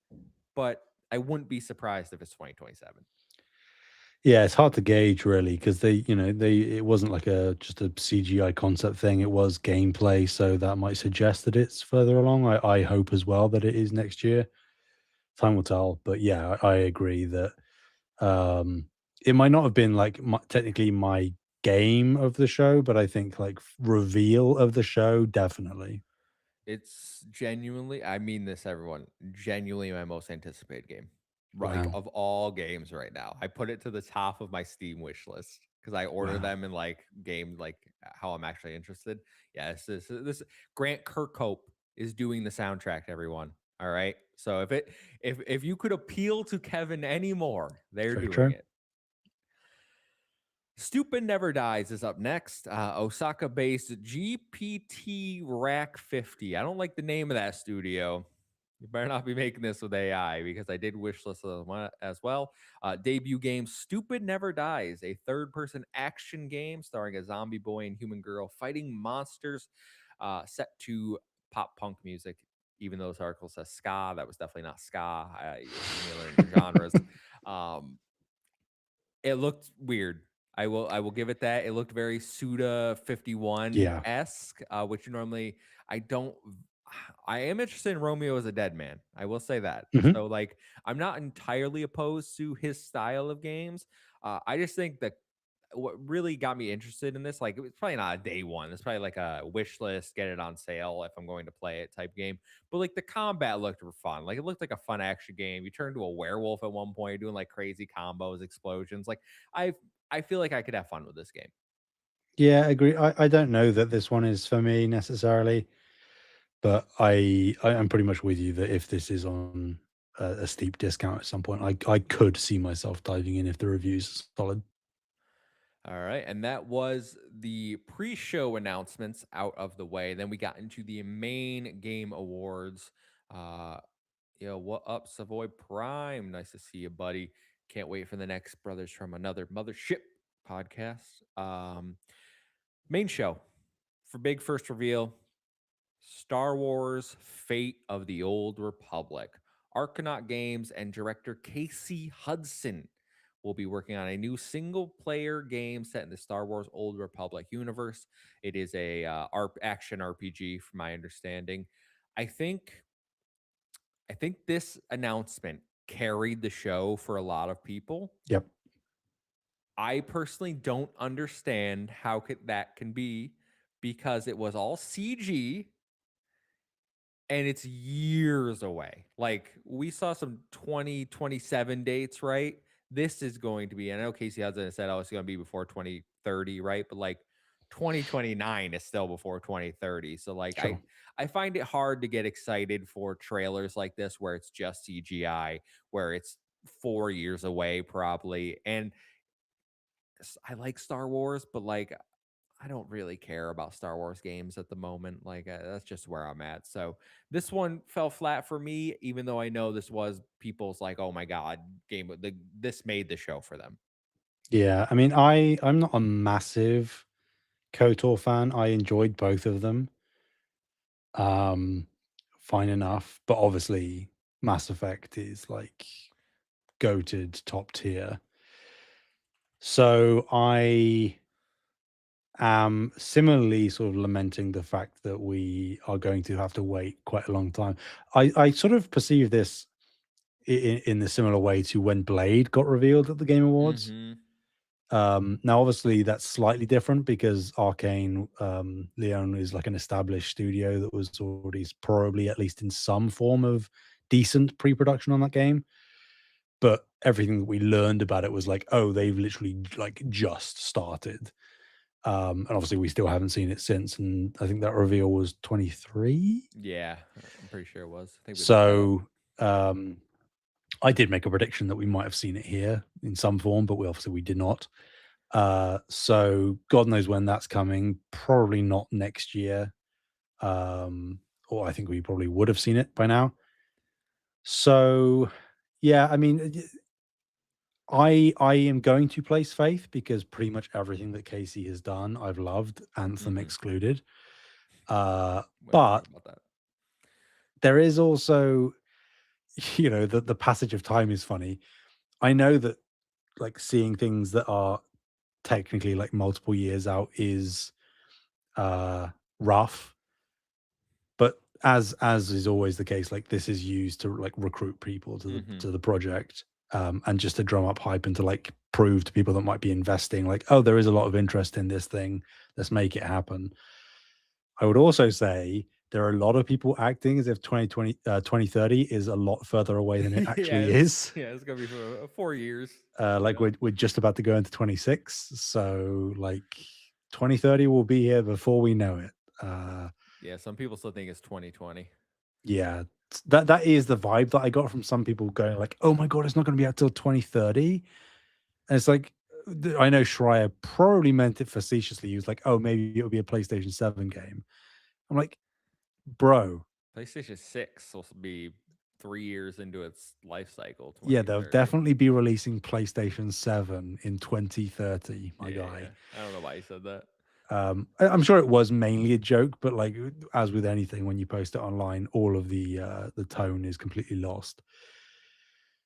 but I wouldn't be surprised if it's 2027. Yeah, it's hard to gauge really because they it wasn't like a just a CGI concept thing. It was gameplay, so that might suggest that it's further along. I hope as well that it is next year. Time will tell, but yeah, I agree that um it might not have been like technically my game of the show, but I think like reveal of the show definitely. It's genuinely, I mean this, everyone, genuinely my most anticipated game, like Wow, of all games right now. I put it to the top of my Steam wish list because I order wow. them in like game, like how I'm actually interested. Yes, this Grant Kirkhope is doing the soundtrack. Everyone, all right. So if you could appeal to Kevin anymore, they're Very doing true. it. Stupid Never Dies is up next. Osaka based GPT Rack 50. I don't like the name of that studio. You better not be making this with AI because I did wishlist them as well. Debut game Stupid Never Dies, a third person action game starring a zombie boy and human girl fighting monsters, set to pop punk music. Even though this article says ska, that was definitely not ska. Similar genres. Um, it looked weird. I will give it that. It looked very Suda 51 Yeah. esque, which normally I don't. I am interested in Romeo as a Dead Man. I will say that. Hmm. So like, I'm not entirely opposed to his style of games. I just think that what really got me interested in this, like, it was probably not a day one. It's probably like a wish list, get it on sale if I'm going to play it type game. But like the combat looked fun. Like it looked like a fun action game. You turn into a werewolf at one point, doing like crazy combos, explosions. Like I I feel like I could have fun with this game. Yeah, I agree. I don't know that this one is for me necessarily, but I'm pretty much with you that if this is on a steep discount at some point, I could see myself diving in if the reviews are solid. All right, and that was the pre-show announcements out of the way. Then we got into the main game awards. Uh what up, Savoy Prime? Nice to see you, buddy. Can't wait for the next Brothers from Another Mothership podcast. Main show for big first reveal: Star Wars Fate of the Old Republic. Argonaut Games and director Casey Hudson will be working on a new single player game set in the Star Wars Old Republic universe. It is a action RPG, from my understanding. I think I think this announcement carried the show for a lot of people. Yep. I personally don't understand how that can be because it was all CG and it's years away. Like we saw some 2027 dates, right? This is going to be, I know Casey Hudson said, oh, it's going to be before 2030, right? But like 2029 is still before 2030. So like Sure. I find it hard to get excited for trailers like this where it's just CGI, where it's 4 years away probably. And I like Star Wars, but like I don't really care about Star Wars games at the moment. Like that's just where I'm at. So this one fell flat for me, even though I know this was people's like, oh my god, this made the show for them. Yeah. I mean, I'm not a massive KOTOR fan. I enjoyed both of them. Um, fine enough, but obviously Mass Effect is like goated top tier. So am similarly sort of lamenting the fact that we are going to have to wait quite a long time. I sort of perceive this in the similar way to when Blade got revealed at the Game Awards. Mm-hmm. Now, obviously, that's slightly different because Arcane Leon is like an established studio that was already probably at least in some form of decent pre-production on that game. But everything that we learned about it was like, oh, they've literally like just started. And obviously, we still haven't seen it since. And I think that reveal was 23. Yeah, I'm pretty sure it was. I think we looked that up. So um, I did make a prediction that we might have seen it here in some form, but we did not. So God knows when that's coming. Probably not next year. Or I think we probably would have seen it by now. So yeah, I mean, I am going to place faith because pretty much everything that Casey has done, I've loved, Anthem Mm-hmm. excluded. Uh, We already but talked about that. there is also, the passage of time is funny. I know that like seeing things that are technically like multiple years out is uh rough, but as is always the case, like this is used to like recruit people to the Mm-hmm. to the project, and just to drum up hype and to like prove to people that might be investing like, oh, there is a lot of interest in this thing, let's make it happen. I would also say there are a lot of people acting as if 2030 is a lot further away than it actually is. Yeah, it's gonna be for 4 years. Like we're just about to go into 26, so like 2030 will be here before we know it. Yeah, some people still think it's 2020. Yeah, that is the vibe that I got from some people going like, "Oh my god, it's not going to be out till 2030." And it's like, I know Schreier probably meant it facetiously. He was like, "Oh, maybe it'll be a PlayStation 7 game." I'm like, "Bro, PlayStation 6 will be 3 years into its life cycle, yeah, they'll 2030. definitely be releasing PlayStation 7 in 2030, my Yeah, guy." yeah. I don't know why you said that. I'm sure it was mainly a joke, but like as with anything, when you post it online, all of the tone is completely lost.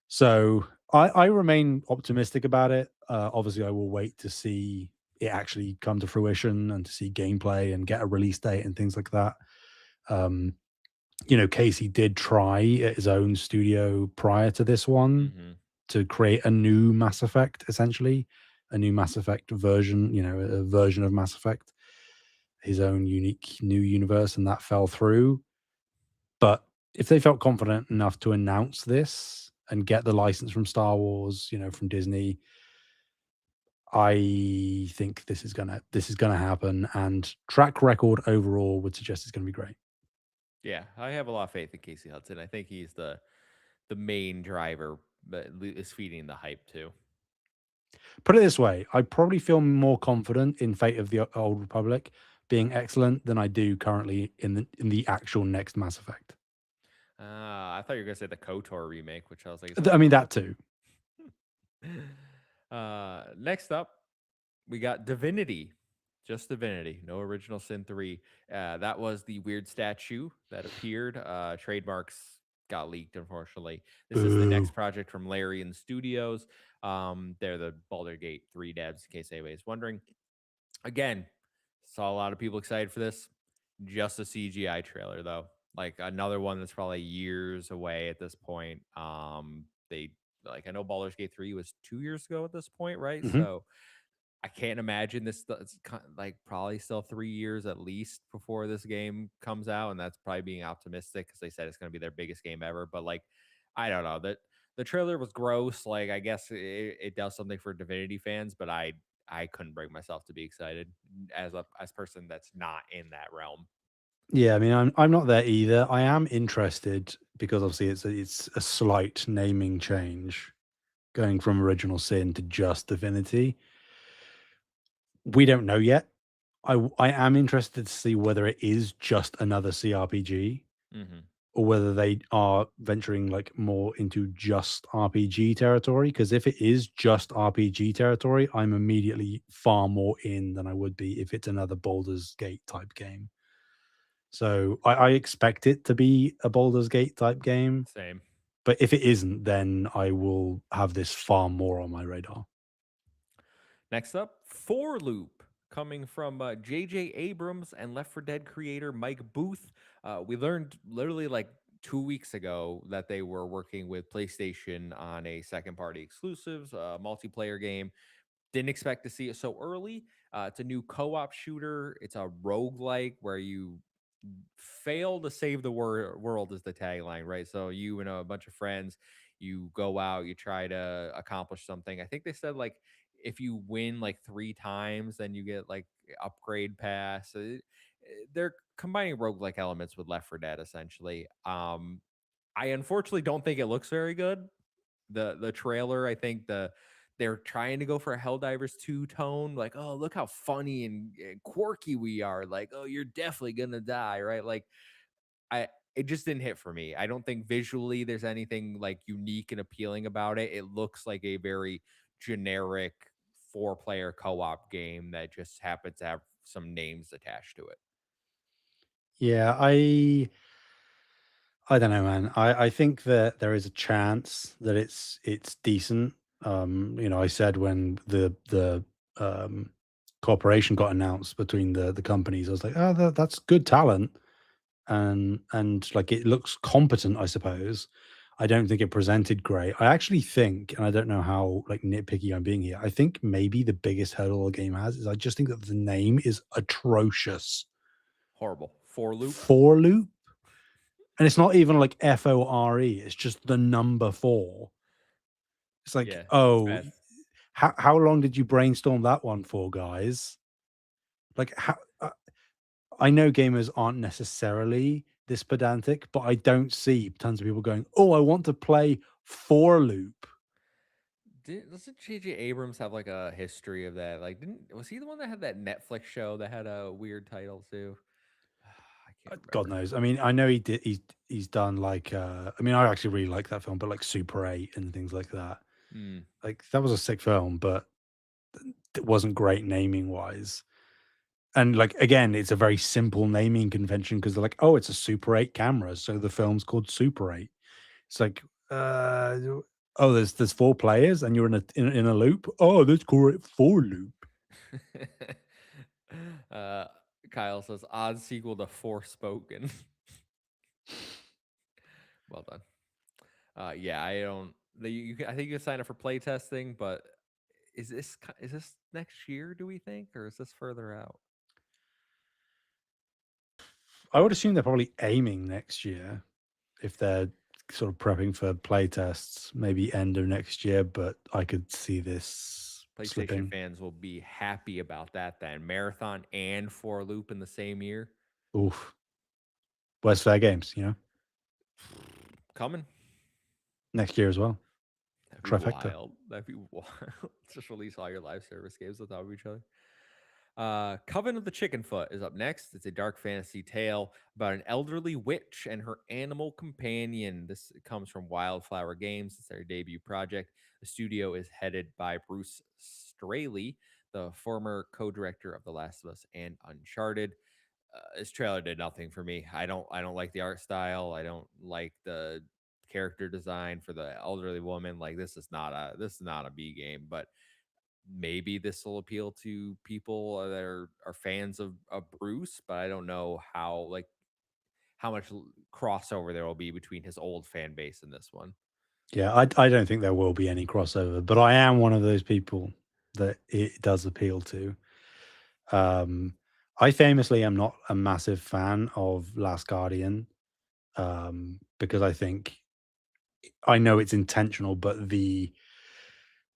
So I remain optimistic about it. Obviously, I will wait to see it actually come to fruition and to see gameplay and get a release date and things like that. Um, Casey did try at his own studio prior to this one Mm-hmm. to create a new Mass Effect, essentially, a new Mass Effect version, a version of Mass Effect, his own unique new universe, and that fell through. But if they felt confident enough to announce this and get the license from Star Wars, from Disney, I think this is gonna happen. And track record overall would suggest it's gonna be great. Yeah, I have a lot of faith in Casey Hudson. I think he's the main driver, but is feeding the hype too. Put it this way, I probably feel more confident in Fate of the Old Republic being excellent than I do currently in the actual next Mass Effect. I thought you were gonna say the KOTOR remake, which I was like, is that I mean Star that Wars? too. Next up, we got Divinity. Just Divinity, no Original Sin 3. That was the weird statue that appeared. Trademarks got leaked, unfortunately. This is the next Boo. project from Larian Studios. They're the Baldur's Gate 3 devs, in case anybody's wondering. Again, saw a lot of people excited for this. Just a CGI trailer, though. Like another one that's probably years away at this point. They like I know Baldur's Gate 3 was 2 years ago at this point, right? Mhm. So I can't imagine it's like probably still 3 years at least before this game comes out, and that's probably being optimistic because they said it's going to be their biggest game ever. But like, I don't know that the trailer was gross. Like, I guess it does something for Divinity fans, but I couldn't bring myself to be excited as a person that's not in that realm. Yeah, I mean, I'm not there either. I am interested because obviously it's a slight naming change going from Original Sin to just Divinity. We don't know yet. I am interested to see whether it is just another CRPG Hmm. or whether they are venturing like more into just RPG territory. Because if it is just RPG territory, I'm immediately far more in than I would be if it's another Baldur's Gate type game. So I expect it to be a Baldur's Gate type game, Same. but if it isn't, then I will have this far more on my radar. Next up, Four Loop. coming from J.J. Abrams and Left 4 Dead creator Mike Booth. We learned literally like 2 weeks ago that they were working with PlayStation on a second party exclusives, multiplayer game. Didn't expect to see it so early. It's a new co-op shooter. It's a roguelike where you fail to save the world is the tagline, right? So you and a bunch of friends, you go out, you try to accomplish something. I think they said like if you win like 3 times, then you get like upgrade pass. They're combining roguelike elements with Left 4 Dead essentially. I unfortunately don't think it looks very good. The trailer, I think they're trying to go for a Helldivers 2 tone, like, oh, look how funny and quirky we are. Like, oh, you're definitely gonna die, right? Like, I it just didn't hit for me. I don't think visually there's anything like unique and appealing about it. It looks like a very generic 4-player co-op game that just happens to have some names attached to it. Yeah, I don't know, man. I think that there is a chance that it's decent. I said when the cooperation got announced between the companies, I was like, oh, that's good talent, and like it looks competent, I suppose. I don't think it presented great. I actually think, and I don't know how like nitpicky I'm being here. I think maybe the biggest hurdle the game has is I just think that the name is atrocious. Horrible. For loop. For loop. And it's not even like FORE, it's just the number 4. It's like, Yeah, it's "Oh, bad. how long did you brainstorm that one for, guys?" Like, how I know gamers aren't necessarily this pedantic, but I don't see tons of people going, "Oh, I want to play for loop." Doesn't J.J. Abrams have like a history of that? Like, didn't was he the one that had that Netflix show that had a weird title too? I can't God remember. knows. I mean, I know he's done like, I mean, I actually really like that film, but like Super 8 and things like that. Hmm. Like, that was a sick film, but it wasn't great naming wise. And like again, it's a very simple naming convention because they're like, oh, it's a Super 8 camera, so the film's called Super 8. It's like, uh, oh, there's 4 players and you're in a loop. Oh, let's call it 4 loop. uh, Kyle says odd sequel to Forspoken. Well done. Yeah, I don't. I think you can sign up for play testing, but is this next year? Do we think, or is this further out? I would assume they're probably aiming next year if they're sort of prepping for play tests, maybe end of next year. But I could see this PlayStation slipping. fans will be happy about that. Then marathon and for loop in the same year. Oof, where's fair games? Coming. Next year as well. That'd be Trifecta. wild. That'd be wild. Just release all your live service games on top of each other. Coven of the Chickenfoot is up next. It's a dark fantasy tale about an elderly witch and her animal companion. This comes from Wildflower Games. It's their debut project. The studio is headed by Bruce Straley, the former co-director of The Last of Us and Uncharted. This trailer did nothing for me. I don't like the art style. I don't like the character design for the elderly woman. Like this is not a B game, but maybe this will appeal to people that are fans of Bruce, but I don't know how much crossover there will be between his old fan base and this one. Yeah, I don't think there will be any crossover, but I am one of those people that it does appeal to. Um, I famously am not a massive fan of Last Guardian, because I think I know it's intentional, but the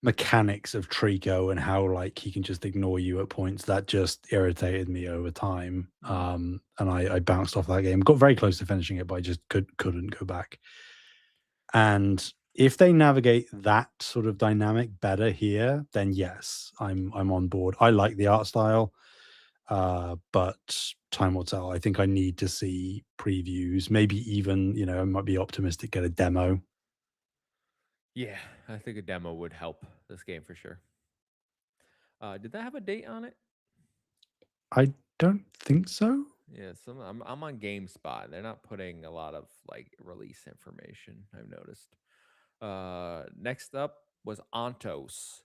mechanics of Trico and how like he can just ignore you at points that just irritated me over time. Mm. And I bounced off that game, got very close to finishing it, but I just couldn't go back. And if they navigate that sort of dynamic better here, then yes, I'm on board. I like the art style, but time will tell. I think I need to see previews, maybe even, I might be optimistic, get a demo. Yeah, I think a demo would help this game for sure. Did that have a date on it? I don't think so. Yeah, I'm on GameSpot. They're not putting a lot of like release information, I've noticed. Next up was Ontos.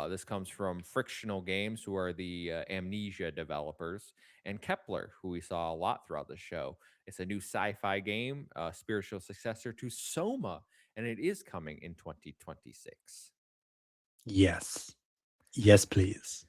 This comes from Frictional Games, who are the Amnesia developers, and Kepler, who we saw a lot throughout the show. It's a new sci-fi game, spiritual successor to Soma, and it is coming in 2026. Yes. Yes, please.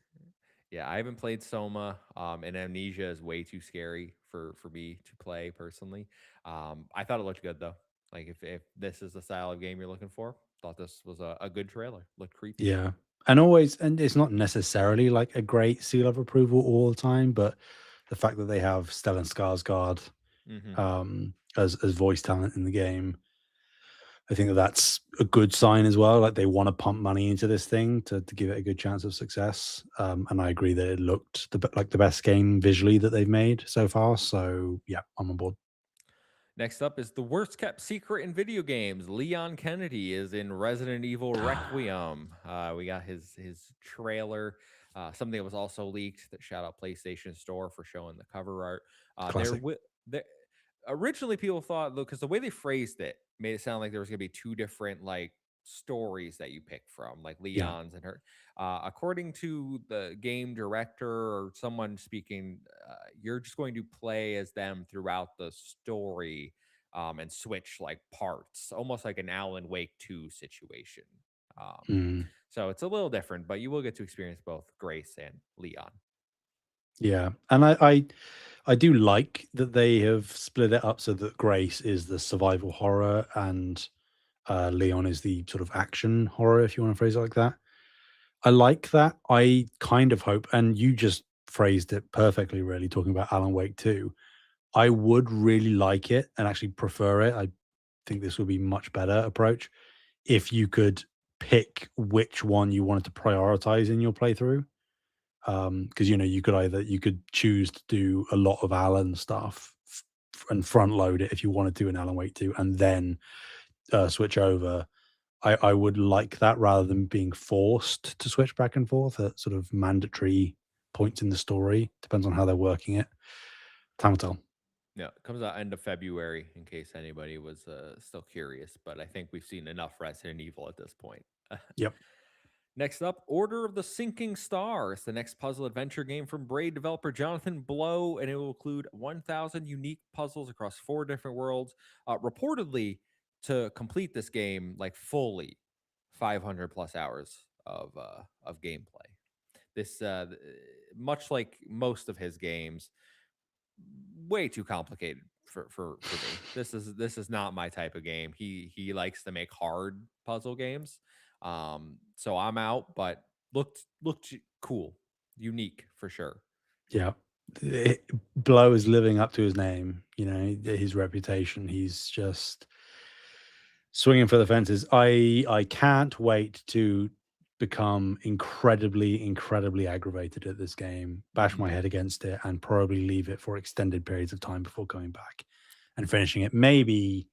Yeah, I haven't played Soma, and Amnesia is way too scary for me to play personally. I thought it looked good though. Like if this is the style of game you're looking for, thought this was a good trailer. Looked creepy. Yeah. And it's not necessarily like a great seal of approval all the time, but the fact that they have Stellan Skarsgård Hmm. as voice talent in the game, I think that that's a good sign as well. Like they want to pump money into this thing to give it a good chance of success. And I agree that it looked like the best game visually that they've made so far. So yeah, I'm on board. Next up is the worst kept secret in video games. Leon Kennedy is in Resident Evil Requiem. We got his trailer. Something that was also leaked. That shout out PlayStation Store for showing the cover art. There, Classic. there originally people thought, look, because the way they phrased it made it sound like there was gonna be two different like stories that you pick from, like Yeah. Leon's and her. According to the game director or someone speaking, you're just going to play as them throughout the story, and switch like parts, almost like an Alan Wake 2 situation. Um, Mm. so it's a little different, but you will get to experience both Grace and Leon. Yeah, and I do like that they have split it up so that Grace is the survival horror and Leon is the sort of action horror, if you want to phrase it like that. I like that. I kind of hope, and you just phrased it perfectly, really, talking about Alan Wake 2. I would really like it and actually prefer it. I think this would be much better approach if you could pick which one you wanted to prioritize in your playthrough. Because you could choose to do a lot of Alan stuff and front load it if you wanted to in Alan Wake 2, and then switch over. I would like that rather than being forced to switch back and forth at sort of mandatory points in the story. Depends on how they're working it. Time will tell. Yeah, it comes out end of February in case anybody was still curious, but I think we've seen enough Resident Evil at this point. Yep. Next up, Order of the Sinking Star. It's the next puzzle adventure game from Braid developer Jonathan Blow, and it will include 1,000 unique puzzles across 4 different worlds. Reportedly, to complete this game like fully, 500 plus hours of gameplay. This, much like most of his games, way too complicated for me. This is not my type of game. He likes to make hard puzzle games. So I'm out, but looked cool, unique for sure. Yeah. Blow is living up to his name, his reputation. He's just swinging for the fences. I can't wait to become incredibly, incredibly aggravated at this game, bash my Mhm. head against it, and probably leave it for extended periods of time before coming back and finishing it. Maybe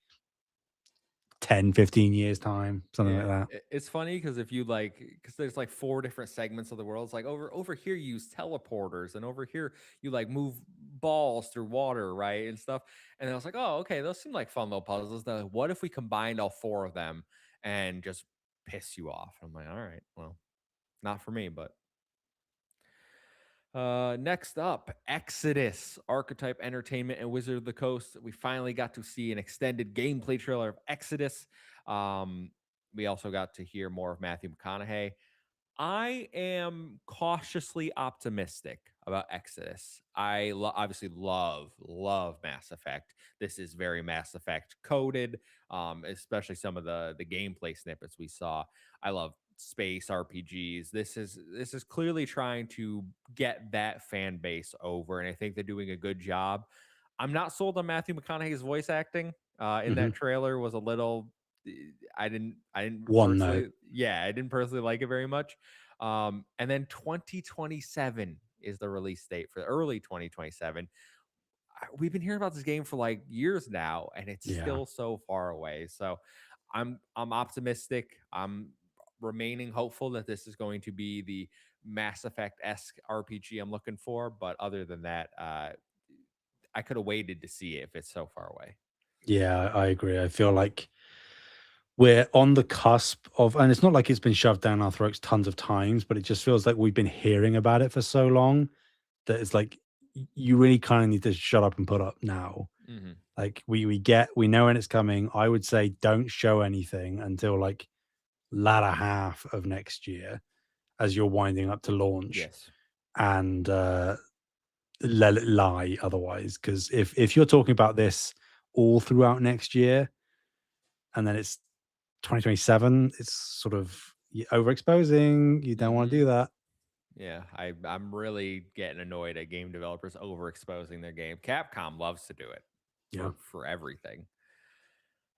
10, 15 years time, something like Yeah, that. it's funny because if you like, because there's like 4 different segments of the world. It's like over here you use teleporters, and over here you like move balls through water, right, and stuff. And I was like, oh, okay, those seem like fun little puzzles. They're like, what if we combined all 4 of them and just piss you off? I'm like, all right, well, not for me, but next up, Exodus, Archetype Entertainment and Wizard of the Coast. We finally got to see an extended gameplay trailer of Exodus. Um, we also got to hear more of Matthew McConaughey. I am cautiously optimistic about Exodus. Obviously love Mass Effect. This is very Mass Effect coded, especially some of the gameplay snippets we saw. I love space RPGs. This is clearly trying to get that fan base over, and I think they're doing a good job. I'm not sold on Matthew McConaughey's voice acting. In that Hmm. trailer was a little. I didn't One note. personally, yeah, I didn't personally like it very much. And then 2027 is the release date for early 2027. We've been hearing about this game for like years now, and it's Yeah. still so far away. So I'm optimistic. I'm remaining hopeful that this is going to be the Mass Effect esque RPG I'm looking for. But other than that, I could have waited to see it if it's so far away. Yeah, I agree. I feel like we're on the cusp of, and it's not like it's been shoved down our throats tons of times, but it just feels like we've been hearing about it for so long that it's like you really kind of need to shut up and put up now. Hmm. Like we know when it's coming. I would say don't show anything until like latter half of next year as you're winding up to launch, Yes. and let it lie otherwise. Because if you're talking about this all throughout next year and then it's 2027, it's sort of overexposing. You don't want to Hmm. do that. Yeah, I'm really getting annoyed at game developers overexposing their game. Capcom loves to do it Yeah. for everything.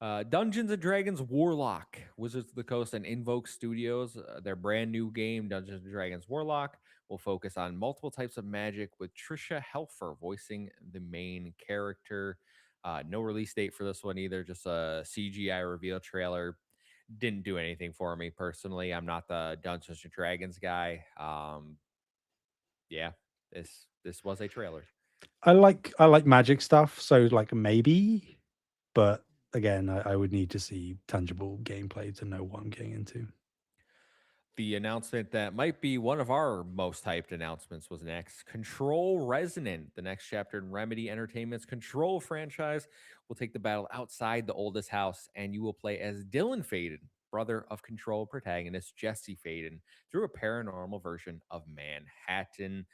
Dungeons and Dragons Warlock, Wizards of the Coast and Invoke Studios, their brand new game, Dungeons and Dragons Warlock, will focus on multiple types of magic with Trisha Helfer voicing the main character. No release date for this one either, just a CGI reveal trailer. Didn't do anything for me personally. I'm not the Dungeons and Dragons guy. Yeah, this was a trailer. I like magic stuff, so like maybe, but again, I would need to see tangible gameplay to know what I'm getting into. The announcement that might be one of our most hyped announcements was next. Control Resonant, the next chapter in Remedy Entertainment's Control franchise, will take the battle outside the oldest house, and you will play as Dylan Faden, brother of Control protagonist Jesse Faden, through a paranormal version of Manhattan.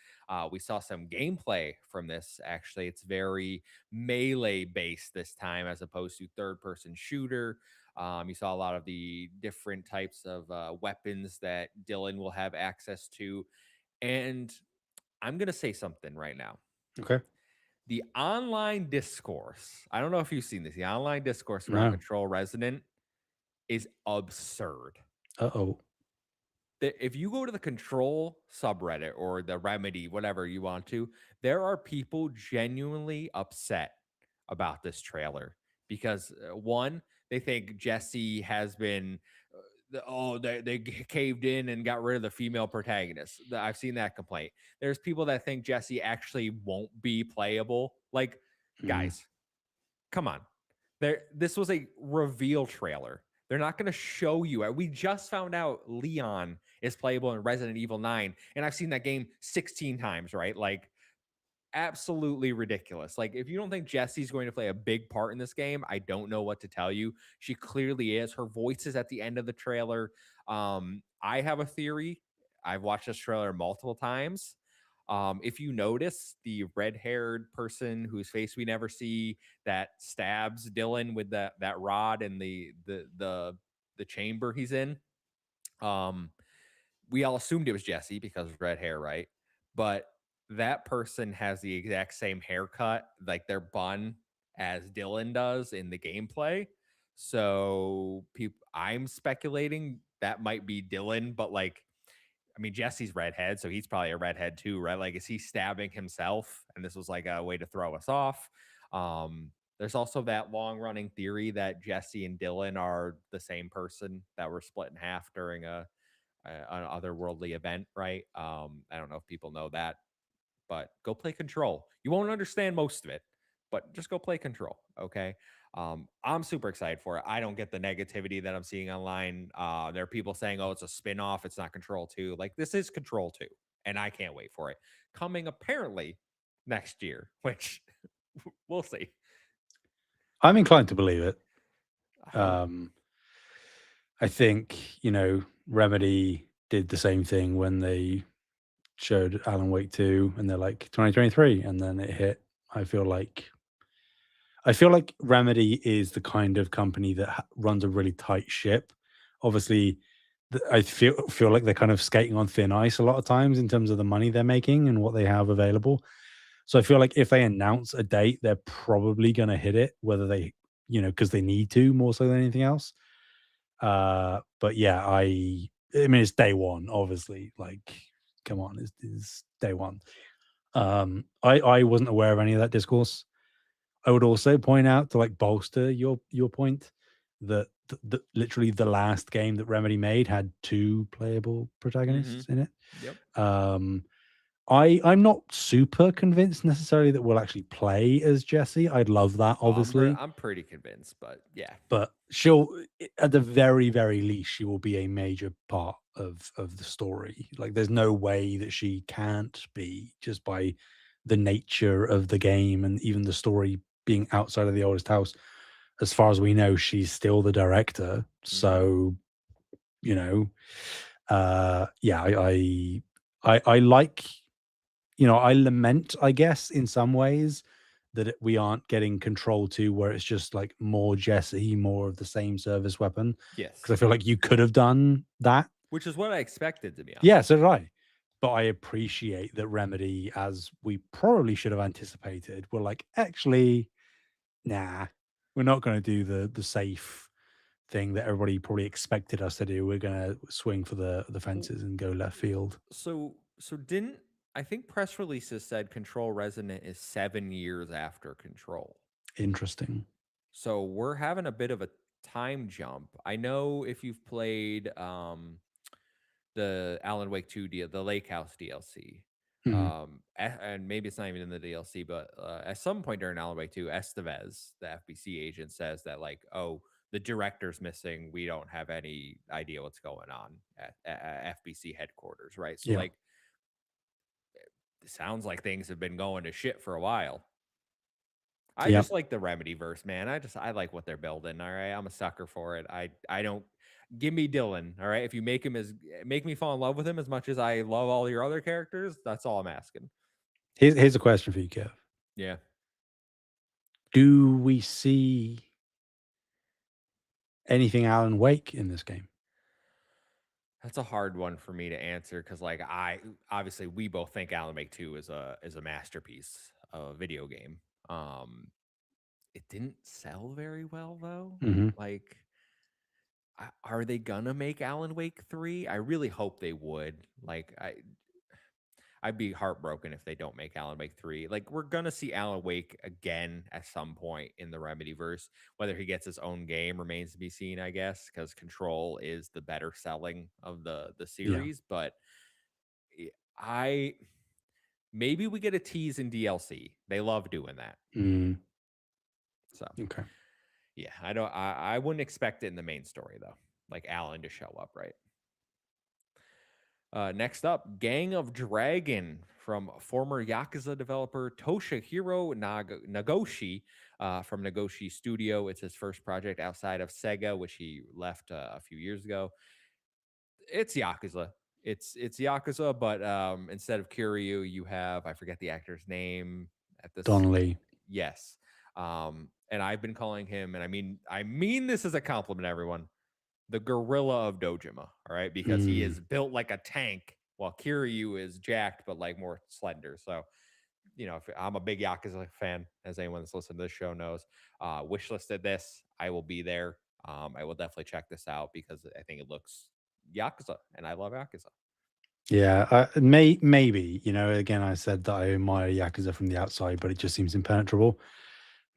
We saw some gameplay from this, actually. It's very melee based this time as opposed to third person shooter. You saw a lot of the different types of weapons that Dylan will have access to. And I'm going to say something right now. Okay. The online discourse, I don't know if you've seen this, the online discourse around No. Control Resonant is absurd. Uh-oh. If you go to the Control subreddit or the Remedy, whatever you want to, there are people genuinely upset about this trailer because one, they think Jesse has been they caved in and got rid of the female protagonist. I've seen that complaint. There's people that think Jesse actually won't be playable. Like, Mm, guys, come on. This was a reveal trailer. They're not going to show you. We just found out Leon is playable in Resident Evil 9, and I've seen that game 16 times, right? Like, absolutely ridiculous. Like, if you don't think Jesse's going to play a big part in this game, I don't know what to tell you. She clearly is. Her voice is at the end of the trailer. I have a theory. I've watched this trailer multiple times. If you notice the red-haired person whose face we never see that stabs Dylan with that rod in the chamber he's in, um, we all assumed it was Jesse because of red hair, right? But that person has the exact same haircut, like their bun, as Dylan does in the gameplay. So I'm speculating that might be Dylan, but like, I mean, Jesse's redhead, so he's probably a redhead too, right? Like, is he stabbing himself? And this was like a way to throw us off. There's also that long running theory that Jesse and Dylan are the same person that were split in half during an otherworldly event, right? I don't know if people know that, but go play Control. You won't understand most of it, but just go play Control, okay? I'm super excited for it. I don't get the negativity that I'm seeing online. There are people saying, "Oh, it's a spin-off. It's not Control 2." Like, this is Control 2, and I can't wait for it. Coming apparently next year, which we'll see. I'm inclined to believe it. I hope. Um, I think, Remedy did the same thing when they showed Alan Wake 2 and they're like 2023 and then it hit. I feel like Remedy is the kind of company that runs a really tight ship. Obviously, I feel like they're kind of skating on thin ice a lot of times in terms of the money they're making and what they have available. So I feel like if they announce a date, they're probably going to hit it, whether they, because they need to more so than anything else. But yeah, I mean, it's day one, obviously. Like, come on, it's day one. I wasn't aware of any of that discourse. I would also point out to like bolster your point that literally the last game that Remedy made had two playable Mm-hmm. protagonists in it. Yep. Um, I'm not super convinced necessarily that we'll actually play as Jesse. I'd love that, Oh, obviously, I'm pretty convinced, but yeah. but she'll, at the very, very least, she will be a major part of the story. Like, there's no way that she can't be, just by the nature of the game and even the story being outside of the oldest house. As far as we know, she's still the director. Mhm. So, you know, yeah, I like, I lament, I guess, in some ways, that we aren't getting Control 2, where it's just like more Jesse, more of the same service weapon. Because I Yes. feel like you could have done that. Which is what I expected, to be Yeah, honest. so did I. But I appreciate that Remedy, as we probably should have anticipated, were like, actually, nah, we're not going to do the safe thing that everybody probably expected us to do. We're going to swing for the W fences and go left field. so didn't I think press releases said Control Resonant is 7 years after Control. Interesting. So we're having a bit of a time jump. I know if you've played the Alan Wake 2 the Lake House DLC. Mhm. And maybe it's not even in the DLC, but at some point during Alan Wake 2, Estevez, the FBC agent, says that like, oh, the director's missing. We don't have any idea what's going on at FBC headquarters, right? So Yeah. like, it sounds like things have been going to shit for a while. I Yeah. just like the Remedy verse, man. I like what they're building. All right, I'm a sucker for it. I don't give me Dylan. All right, if you make me fall in love with him as much as I love all your other characters, that's all I'm asking. Here's a question for you, Kev. Yeah, Do we see anything Alan Wake in this game? that's a hard one for me to answer because like I obviously we both think Alan Wake 2 is a masterpiece of a video game. It didn't sell very well though. Mhm. Like are they gonna make Alan Wake 3? I really hope they would. Like I'd be heartbroken if they don't make Alan Wake 3. Like, we're going to see Alan Wake again at some point in the Remedyverse. Whether he gets his own game remains to be seen, I guess, because Control is the better selling of the Yeah. series. But I maybe we get a tease in DLC. They love doing that. Mm, So, okay. yeah, I wouldn't expect it in the main story, though, like Alan to show up, right? Next up, Gang of Dragon from former Yakuza developer Toshihiro Nagoshi from Nagoshi Studio. It's his first project outside of Sega, which he left a few years ago. It's Yakuza. It's Yakuza, but instead of Kiryu, you have I forget the actor's name at this. Donnelly. Yes, and I've been calling him, and I mean this as a compliment, everyone, the gorilla of Dojima, all right? Because he Mm, is built like a tank, while Kiryu is jacked but like more slender. So, if I'm a big Yakuza fan, as anyone that's listened to this show knows, wishlisted this. I will be there. I will definitely check this out because I think it looks Yakuza, and I love Yakuza. yeah, maybe, again, I said that I admire Yakuza from the outside, but it just seems impenetrable.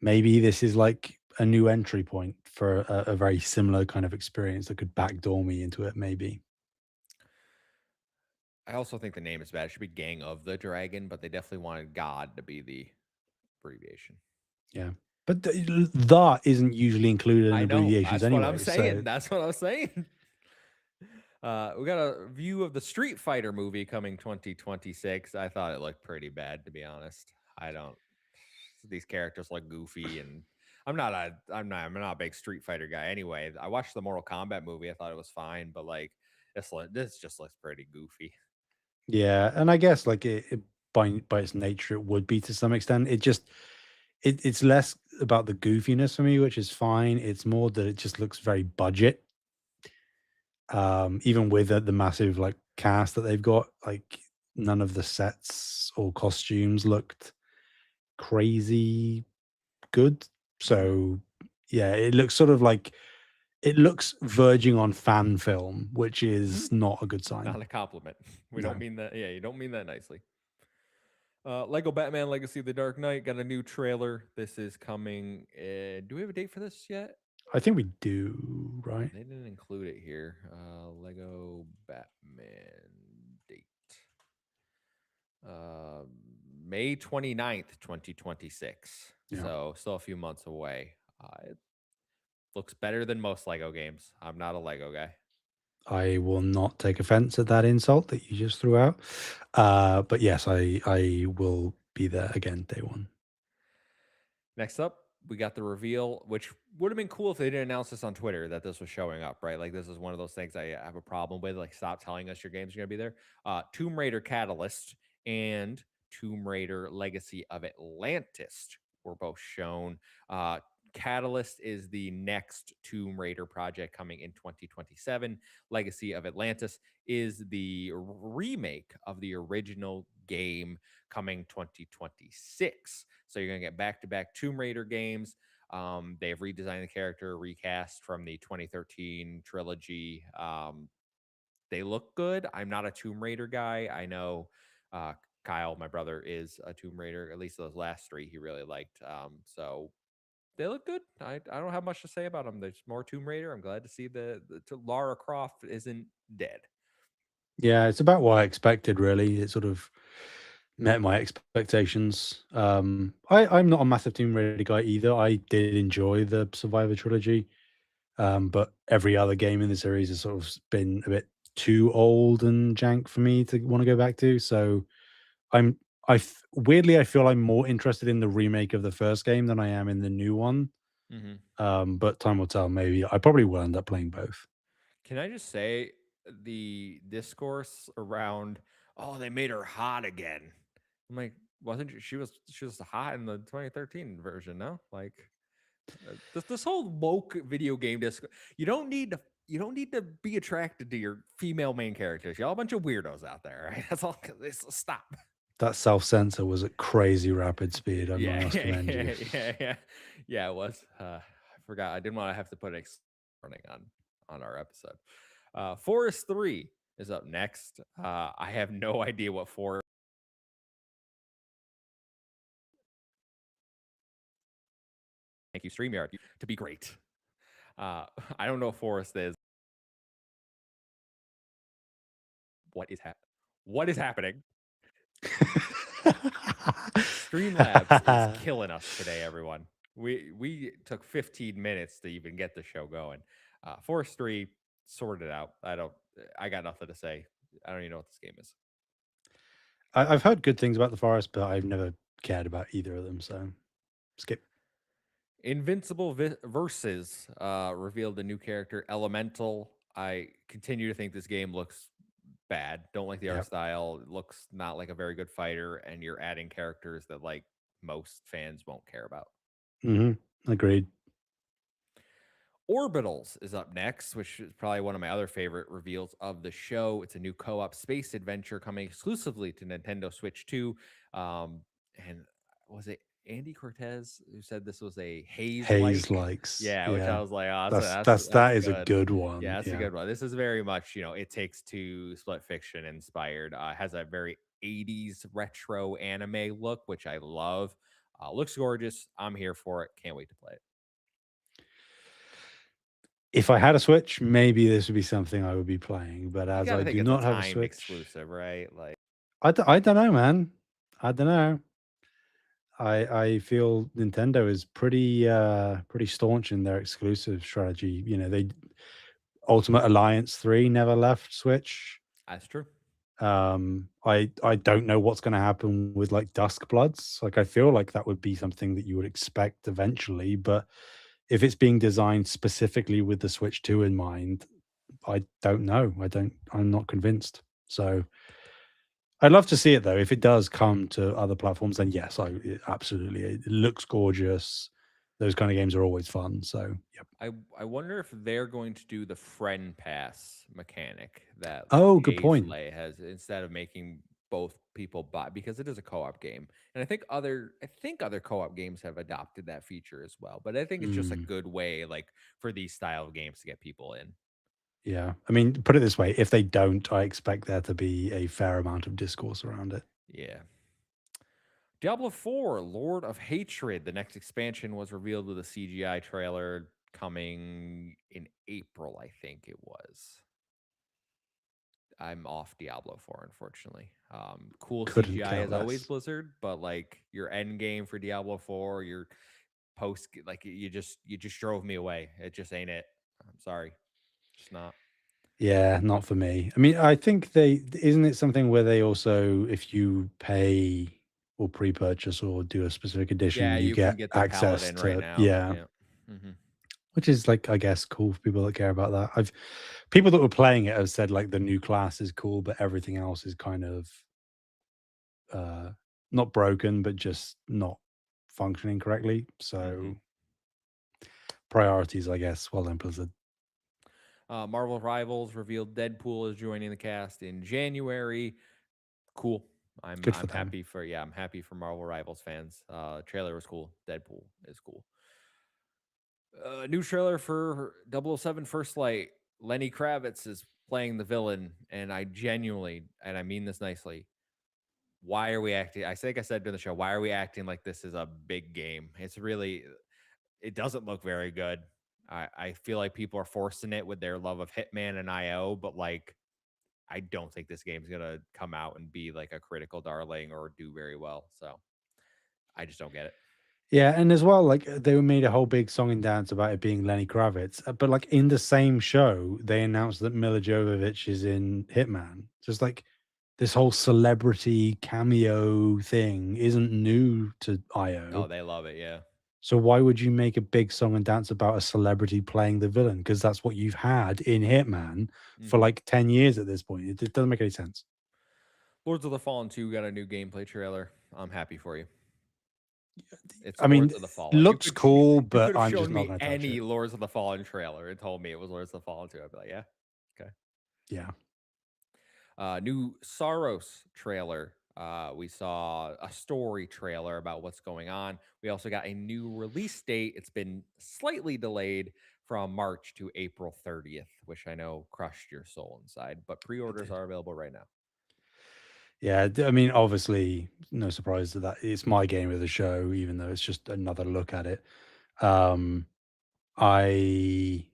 Maybe this is like a new entry point for a very similar kind of experience that could backdoor me into it, maybe. I also think the name is bad. It should be Gang of the Dragon, but they definitely wanted God to be the abbreviation. Yeah. But that isn't usually included in I know. abbreviations That's what I'm anyway. saying. So That's what I'm saying. We got a view of the Street Fighter movie coming 2026. I thought it looked pretty bad, to be honest. I don't. These characters look goofy, and I'm not a big Street Fighter guy anyway. I watched the Mortal Kombat movie. I thought it was fine, but like this just looks pretty goofy. yeah, and I guess like by its nature, it would be to some extent. It's less about the goofiness for me, which is fine. It's more that it just looks very budget. Even with the massive like cast that they've got, like none of the sets or costumes looked crazy good. Hmm. So yeah, it looks sort of like it looks verging on fan film, which is not a good sign. Not a compliment. We don't No. mean that. Yeah, you don't mean that nicely. Lego Batman Legacy of the Dark Knight got a new trailer. This is coming. Do we have a date for this yet? I think we do, right? They didn't include it here. Lego Batman date. Uh, May 29th, 2026. Yeah. So still a few months away. It looks better than most Lego games. I'm not a Lego guy. I will not take offense at that insult that you just threw out. But yes, I will be there again day one. Next up, we got the reveal, which would have been cool if they didn't announce this on Twitter that this was showing up, right? Like, this is one of those things I have a problem with. Like, stop telling us your games are going to be there. Tomb Raider Catalyst and Tomb Raider Legacy of Atlantis were both shown. Uh, Catalyst is the next Tomb Raider project coming in 2027. Legacy of Atlantis is the remake of the original game coming 2026. So you're going to get back to back Tomb Raider games. They've redesigned the character, recast from the 2013 trilogy. They look good. I'm not a Tomb Raider guy. I know uh, Kyle, my brother, is a Tomb Raider. At least those last three he really liked. So they look good. I don't have much to say about them. There's more Tomb Raider. I'm glad to see the Lara Croft isn't dead. Yeah, it's about what I expected, really. It sort of met my expectations. I'm not a massive Tomb Raider guy either. I did enjoy the Survivor trilogy, but every other game in the series has sort of been a bit too old and jank for me to want to go back to. So I'm weirdly I feel I'm more interested in the remake of the first game than I am in the new one. Hmm. But time will tell. Maybe I probably will end up playing both. Can I just say the discourse around, oh, they made her hot again. I'm like, wasn't she was hot in the 2013 version? No, like this whole woke video game disc. You don't need to be attracted to your female main characters. Y'all a bunch of weirdos out there, right? That's all. Stop. That self censor was at crazy rapid speed. I Yeah, must yeah, commend you. yeah, yeah. Yeah, it was. I forgot. I didn't want to have to put running on our episode. Forest 3 is up next. I have no idea what Forest. Thank you, StreamYard, to be great. I don't know what Forest is. What is happening? Streamlabs is killing us today, everyone. We took 15 minutes to even get the show going. Forest 3 sorted out. I got nothing to say. I don't even know what this game is. I've heard good things about the forest, but I've never cared about either of them. So skip. Invincible Versus revealed a new character, Elemental. I continue to think this game looks bad. Don't like the art Yep. style. It looks not like a very good fighter, and you're adding characters that like most fans won't care about. Agreed. Orbitals is up next, which is probably one of my other favorite reveals of the show. It's a new co-op space adventure coming exclusively to Nintendo Switch 2. And was it Andy Cortez who said this was a haze Haze like? likes. Yeah, which I Yeah. was like, oh, that's That is a good. good Yeah, one. that's a Yeah. good one. This is very much, It Takes Two Split Fiction inspired. Has a very 80s retro anime look, which I love. Looks gorgeous. I'm here for it. Can't wait to play it. If I had a Switch, maybe this would be something I would be playing. But You as got I to think do it's a not have a timed Switch, exclusive, right? Like, I don't know, man. I don't know. I feel Nintendo is pretty staunch in their exclusive strategy. They Ultimate Alliance 3 never left Switch. that's true. I don't know what's gonna happen with, like, Dusk Bloods. Like, I feel like that would be something that you would expect eventually, but if it's being designed specifically with the Switch 2 in mind, I don't know. I'm not convinced. So, I'd love to see it though. If it does come to other platforms, then yes, absolutely. It looks gorgeous. Those kind of games are always fun. So, yep. I wonder if they're going to do the friend pass mechanic that Oh, good Haze point. Lay has instead of making both people buy because it is a co-op game. And I think other co-op games have adopted that feature as well. But I think it's just a Mm, good way like for these style of games to get people in. yeah. I mean, put it this way, if they don't, I expect there to be a fair amount of discourse around it. Yeah. Diablo 4, Lord of Hatred. The next expansion was revealed with a CGI trailer coming in April, I think it was. I'm off Diablo 4, unfortunately. Cool Couldn't CGI care as always, less. Blizzard, but like your end game for Diablo 4, your like you just drove me away. It just ain't it. I'm sorry, just not. Yeah, not for me. I mean, I think they isn't it something where they also, if you pay or pre-purchase or do a specific Yeah, edition, you you can get get the access Paladin right to, now. yeah, Yeah. Hmm. which is like, I guess, cool for people that care about that. I've people that were playing it have said like the new class is cool, but everything else is kind of uh not broken, but just not functioning correctly. Hmm. So priorities, I guess. Well done, Blizzard. Marvel Rivals revealed Deadpool is joining the cast in January. Cool. I'm Good for I'm them. happy for I'm happy for Marvel Rivals fans. Trailer was cool. Deadpool is cool. New trailer for 007 First Light. Lenny Kravitz is playing the villain, and I genuinely, and I mean this nicely, why are we acting? I think I said during the show, why are we acting like this is a big game? It's really, it doesn't look very good. I feel like people are forcing it with their love of Hitman and IO, but like, I don't think this game's gonna come out and be like a critical darling or do very well. So I just don't get it. Yeah, and as well, like they made a whole big song and dance about it being Lenny Kravitz, but like in the same show, they announced that Mila Jovovich is in Hitman. Just like this whole celebrity cameo thing isn't new to Oh, IO. they love it. Yeah. So why would you make a big song and dance about a celebrity playing the villain? Because that's what you've had in Hitman for Hmm. like 10 years at this point. It doesn't make any sense. Lords of the Fallen 2 got a new gameplay trailer. I'm happy for you. It's I mean, Lords of the Fallen. You looks could cool, you but could have I'm just shown not me going to touch any it. Lords of the Fallen trailer and told me it was Lords of the Fallen 2. I'd be like, yeah, okay. Yeah. New Saros trailer. We saw a story trailer about what's going on. We also got a new release date. It's been slightly delayed from March to April 30th, which I know crushed your soul inside, but It pre-orders did. are available right now. Yeah, I mean, obviously, no surprise that it's my game of the show, even though it's just another look at it. Um, I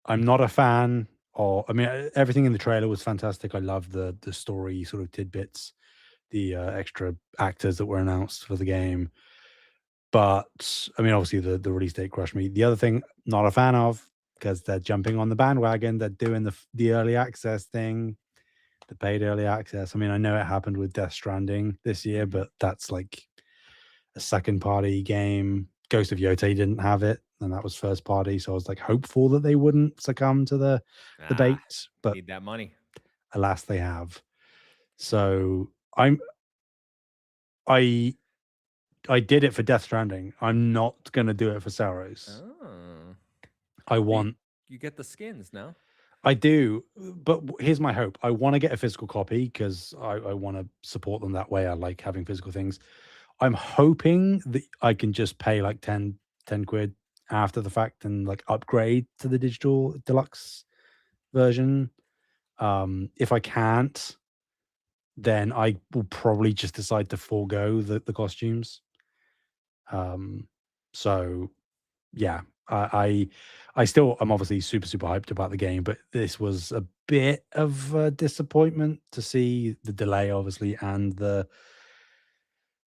I'm not a fan or I mean, everything in the trailer was fantastic. I love the story sort of tidbits, the extra actors that were announced for the game. But I mean, obviously, the release date crushed me. The other thing, not a fan of, because they're jumping on the bandwagon. They're doing the early access thing, the paid early access. I mean, I know it happened with Death Stranding this year, Hmm. but that's like a second party game. Ghost of Yotei didn't have it, and that was first party. So I was like hopeful that they wouldn't succumb to the Ah, bait, but need that money. alas, they have. So I I did it for Death Stranding. I'm not gonna do it for Saros. Oh, I you, want you get the skins now. I do, but here's my hope. I want to get a physical copy because I want to support them that way. I like having physical things. I'm hoping that I can just pay like 10 quid after the fact and like upgrade to the digital deluxe version. If I can't, then I will probably just decide to forego the costumes. Um, so yeah, I still am obviously super, super hyped about the game, but this was a bit of a disappointment to see the delay, obviously, and the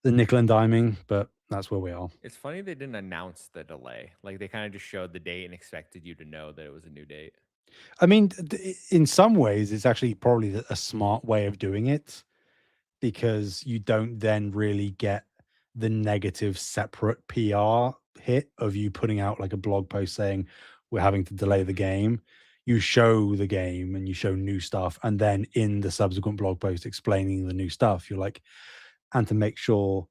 nickel and diming, but that's where we are. It's funny they didn't announce the delay. Like they kind of just showed the date and expected you to know that it was a new date. I mean, in some ways, it's actually probably a smart way of doing it because you don't then really get the negative separate PR hit of you putting out like a blog post saying we're having to delay the Hmm. game. You show the game and you show new stuff, and then in the subsequent blog post explaining the new stuff, you're like, and to make sure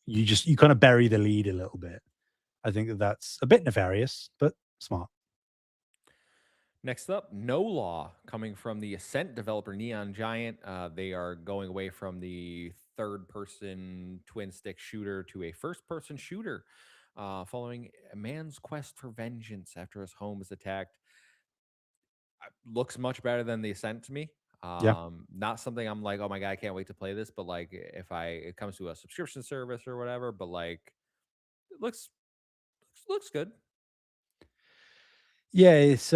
you kind of bury the lead a little bit. I think that that's a bit nefarious, but smart. Next up, No Law, coming from the Ascent developer Neon Giant. They are going away from the third person twin stick shooter to a first person shooter, following a man's quest for vengeance after his home is attacked. Looks much better than the Ascent to me. Yeah. Not something I'm like, oh my God, I can't wait to play this. But like, if it comes to a subscription service or whatever, but like, it looks good. Yeah, it's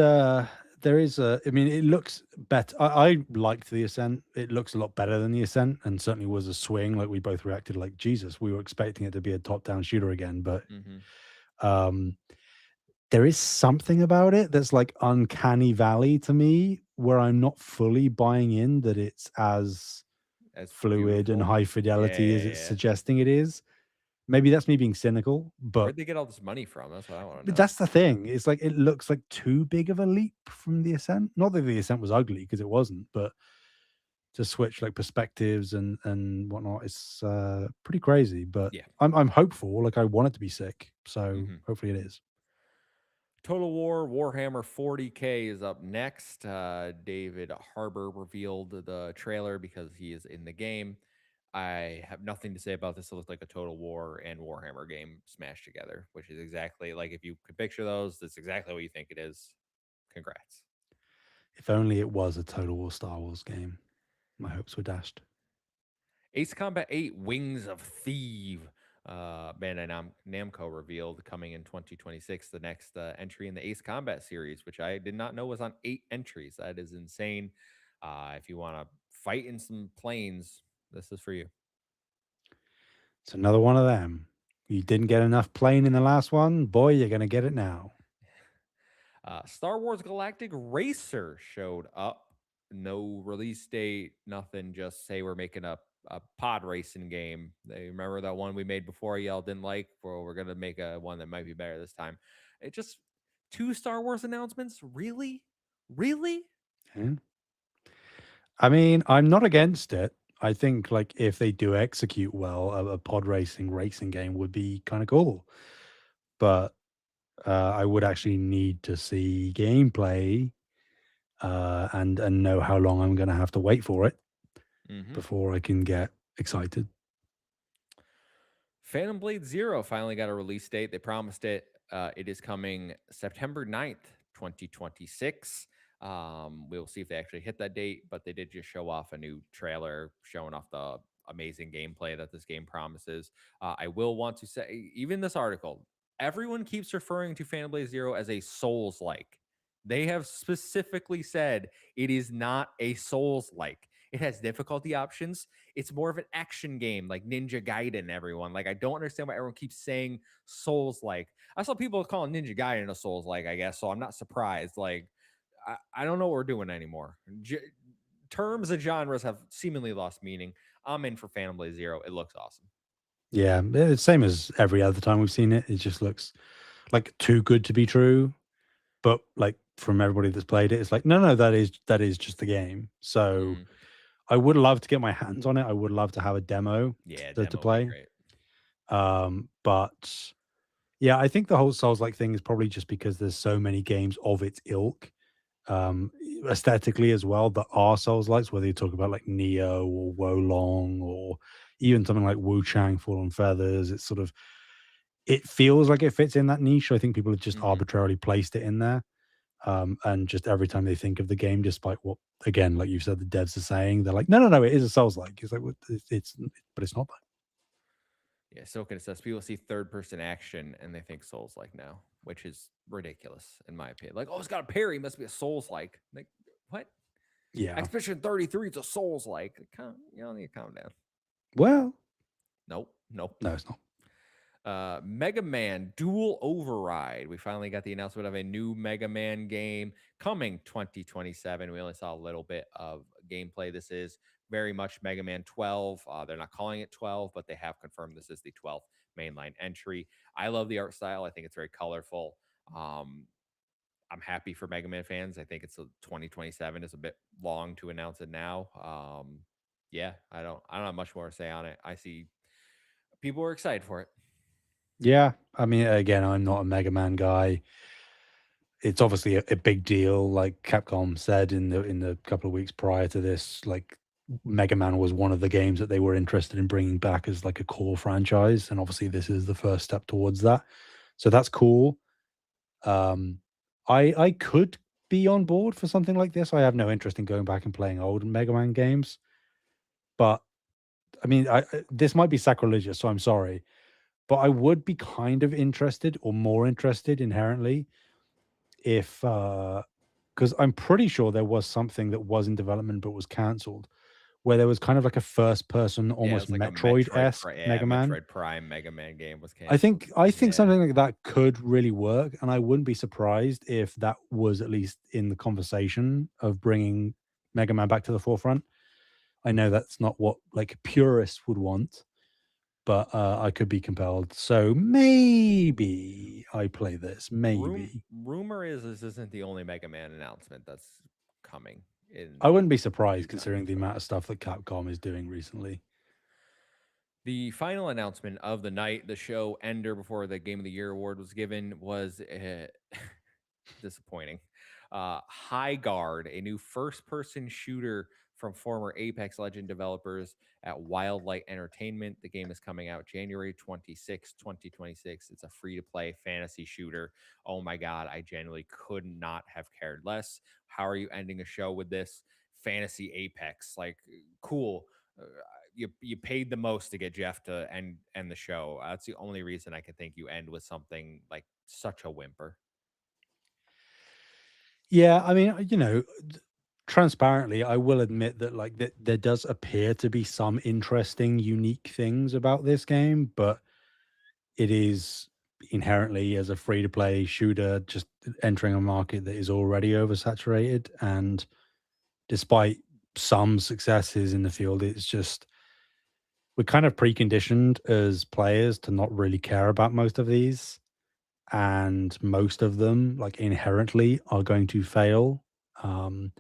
there is a. I mean, it looks better. I liked the Ascent. It looks a lot better than the Ascent, and certainly was a swing. Like we both reacted like Jesus. We were expecting it to be a top-down shooter again, but Hmm. um, there is something about it that's like uncanny valley to me, where I'm not fully buying in that it's as As fluid and beautiful. high Yeah, fidelity yeah, as it's yeah. suggesting it is. Maybe that's me being cynical, but Where'd they get all this money from? That's what I want to But know. that's the thing. It's like it looks like too big of a leap from the Ascent. Not that the Ascent was ugly because it wasn't, but to switch like perspectives and whatnot, it's pretty crazy. But Yeah. I'm hopeful. Like I want it to be sick, so Hmm. hopefully it is. Total War Warhammer 40K is up next. David Harbour revealed the trailer because he is in the game. I have nothing to say about this. It looks like a Total War and Warhammer game smashed together, which is exactly like if you could picture those, that's exactly what you think it is. Congrats. If only it was a Total War Star Wars game. My hopes were dashed. Ace Combat 8 Wings of Thieve. Bandai Namco revealed coming in 2026, the next entry in the Ace Combat series, which I did not know was on 8 entries. That is insane. If you want to fight in some planes, this is for you. It's another one of them. You didn't get enough playing in the last one, boy. You're gonna get it now. Star Wars Galactic Racer showed up. No release date, nothing. Just say we're making a pod racing game. They remember that one we made before y'all didn't like? Well, we're gonna make a one that might be better this time. It just two Star Wars announcements? Really? Really? Yeah. I mean, I'm not against it. I think like if they do execute well, a pod racing game would be kind of cool. But I would actually need to see gameplay and know how long I'm going to have to wait for it Mm-hmm. before I can get excited. Phantom Blade Zero finally got a release date. They promised it. It is coming September 9th, 2026. We'll see if they actually hit that date, but they did just show off a new trailer showing off the amazing gameplay that this game promises. I will want to say, even this article, everyone keeps referring to Phantom Blade Zero as a Souls like. They have specifically said it is not a Souls like. It has difficulty options. It's more of an action game like Ninja Gaiden, everyone. Like, I don't understand why everyone keeps saying Souls like. I saw people calling Ninja Gaiden a Souls like, I guess, so I'm not surprised. Like, I don't know what we're doing anymore. Terms and genres have seemingly lost meaning. I'm in for Phantom Blade Zero. It looks awesome. Yeah, it's same as every other time we've seen it. It just looks like too good to be true. But like from everybody that's played it, it's like no, that is just the game. So Mm. I would love to get my hands on it. I would love to have a demo Yeah, to demo would be play. great. But yeah, I think the whole Souls like thing is probably just because there's so many games of its ilk, um, aesthetically as well that are Souls likes, whether you talk about like Neo or Wolong or even something like Wu Chang Fall on Feathers. It's sort of it feels like it fits in that niche. I think people have just Hmm. arbitrarily placed it in there. And just every time they think of the game, despite what again, like you said, the devs are saying, they're like, no, it is a Souls like. It's like it's but it's not that. Yeah, Soken says people see third person action and they think Souls like now, which is ridiculous in my opinion. Like, oh, it's got a parry, must be a Souls like what? Yeah. Expedition 33 is a Souls like. You don't need to calm down. Well, Nope, nope. no, it's not. Mega Man Dual Override. We finally got the announcement of a new Mega Man game coming 2027. We only saw a little bit of gameplay. This is very much Mega Man 12. They're not calling it 12, but they have confirmed this is the 12th mainline entry. I love the art style. I think it's very colorful. Um, I'm happy for Mega Man fans. I think it's a 2027 is a bit long to announce it now. Yeah, I don't have much more to say on it. I see people are excited for it. Yeah, I mean, again, I'm not a Mega Man guy. It's obviously a big deal. Like Capcom said in the couple of weeks prior to this, like Mega Man was one of the games that they were interested in bringing back as like a core franchise, and obviously this is the first step towards that. So that's cool. Um, I could be on board for something like this. I have no interest in going back and playing old Mega Man games, but I mean, this might be sacrilegious, so I'm sorry, but I would be kind of interested or more interested inherently if because I'm pretty sure there was something that was in development but was cancelled, where there was kind of like a first person, Yeah, almost it's like a Metroid-esque Yeah, Mega Man. Metroid Prime Mega Man game was I canceled. think I think Yeah. something like that could really work, and I wouldn't be surprised if that was at least in the conversation of bringing Mega Man back to the forefront. I know that's not what like purists would want, but I could be compelled. So maybe I play this. Maybe Rumor is this isn't the only Mega Man announcement that's coming I in wouldn't be surprised due time. considering the So amount of stuff that Capcom is doing recently. the final announcement of the night, the show ender before the Game of the Year award was given, was disappointing. High Guard, a new first-person shooter from former Apex Legend developers at Wildlight Entertainment. The game is coming out January 26, 2026. It's a free-to-play fantasy shooter. Oh my god, I genuinely could not have cared less. How are you ending a show with this? Fantasy Apex, like cool. Uh, you paid the most to get Jeff to end the show. That's the only reason I can think you end with something like such a whimper. Yeah, I mean, transparently, I will admit that like that there does appear to be some interesting, unique things about this game, but it is inherently as a free to play shooter just entering a market that is already oversaturated. And despite some successes in the field, it's just we're kind of preconditioned as players to not really care about most of these. And most of them, like inherently, are going to fail. Um,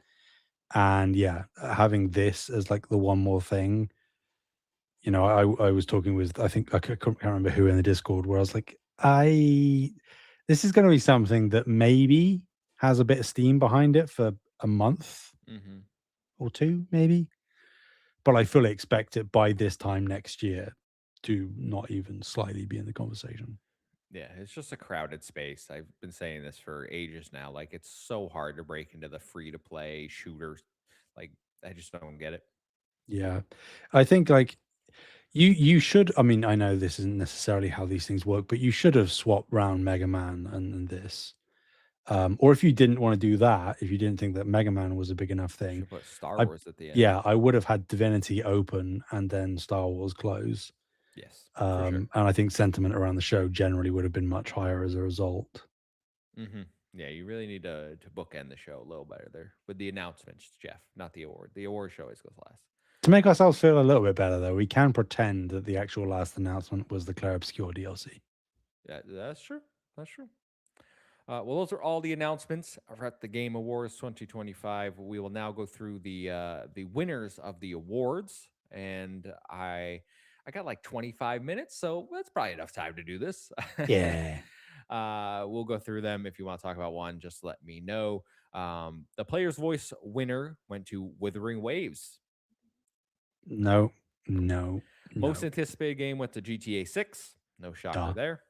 and yeah, having this as like the one more thing, I was talking with I think can't remember who in the Discord where I was like, this is going to be something that maybe has a bit of steam behind it for a month Hmm. or two, maybe, but I fully expect it by this time next year to not even slightly be in the conversation. Yeah, it's just a crowded space. I've been saying this for ages now. Like it's so hard to break into the free to play shooters. Like I just don't get it. Yeah, I think like you should. I mean, I know this isn't necessarily how these things work, but you should have swapped round Mega Man and this. Or if you didn't want to do that, if you didn't think that Mega Man was a big enough thing, Should put Star I Wars at the end. yeah, I would have had Divinity open and then Star Wars close. Yes, for sure. And I think sentiment around the show generally would have been much higher as a result. Hmm. Yeah, you really need to bookend the show a little better there with the announcements, Jeff, not the award. The award show always goes last. To make ourselves feel a little bit better, though, we can pretend that the actual last announcement was the Claire Obscure DLC. Yeah, that's true. That's true. Well, those are all the announcements at the Game Awards 2025. We will now go through the winners of the awards, and I got like 25 minutes, so that's probably enough time to do this. Yeah. We'll go through them. If you want to talk about one, just let me know. The Player's Voice winner went to Withering Waves. No, no, Most no. anticipated game went to GTA 6. No shocker Duh. there.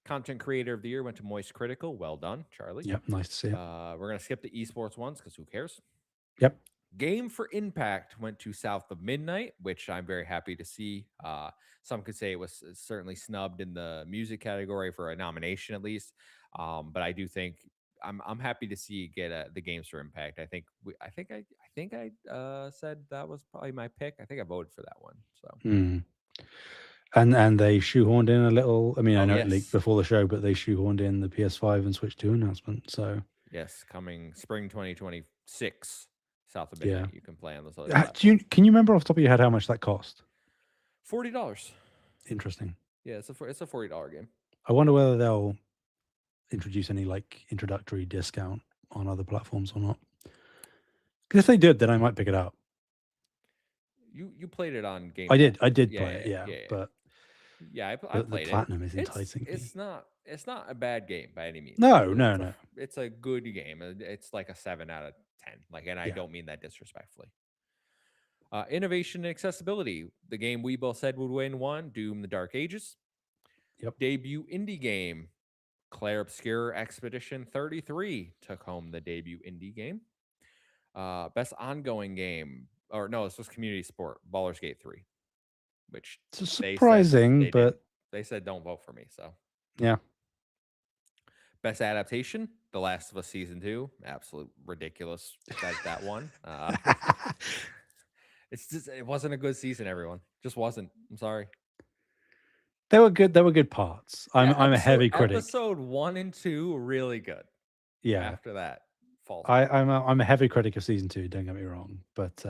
Content Creator of the Year went to Moist Critical. Well done, Charlie. Yep. Nice to see it. We're gonna skip the esports ones because who cares? Yep. Game for Impact went to South of Midnight, which I'm very happy to see. Some could say it was certainly snubbed in the music category for a nomination at least, but I do think I'm happy to see it get the Games for Impact. I think I said that was probably my pick. I think I voted for that one. So Mm. And they shoehorned in a little. I mean, I oh know it leaked yes, before the show, but they shoehorned in the PS5 and Switch 2 announcement. So yes, coming spring 2026, South of yeah. Midnight. You can play on those other platforms. Can you remember off the top of your head how much that cost? $40. Interesting. Yeah, it's a $40 game. I wonder whether they'll introduce any like introductory discount on other platforms or not. Because if they did, then I might pick it up. You played it on Game I Pass, did. I right? did Yeah, play it. yeah, Yeah, yeah, yeah. but Yeah, I the played it. platinum is enticing me. It's not a bad game by any means. No, no, no. It's a good game. It's like a 7 out of 10. Like, and I Yeah. don't mean that disrespectfully. Innovation and accessibility. The game we both said would win one. Doom: The Dark Ages. Yep. Debut indie game. Claire Obscure Expedition 33 took home the debut indie game. Best ongoing game, or no, this was community sport. Baldur's Gate 3, which It's they said surprising, they didn't. but They said don't vote for me. So yeah. best adaptation, The Last of Us season 2, absolute ridiculous that one. It's just it wasn't a good season, everyone. Just wasn't. I'm sorry. They were good. They were good parts. Yeah, I'm a heavy critic. episode 1 and 2 really good. Yeah, After that, falls I, off. I'm a heavy critic of season two. Don't get me wrong, but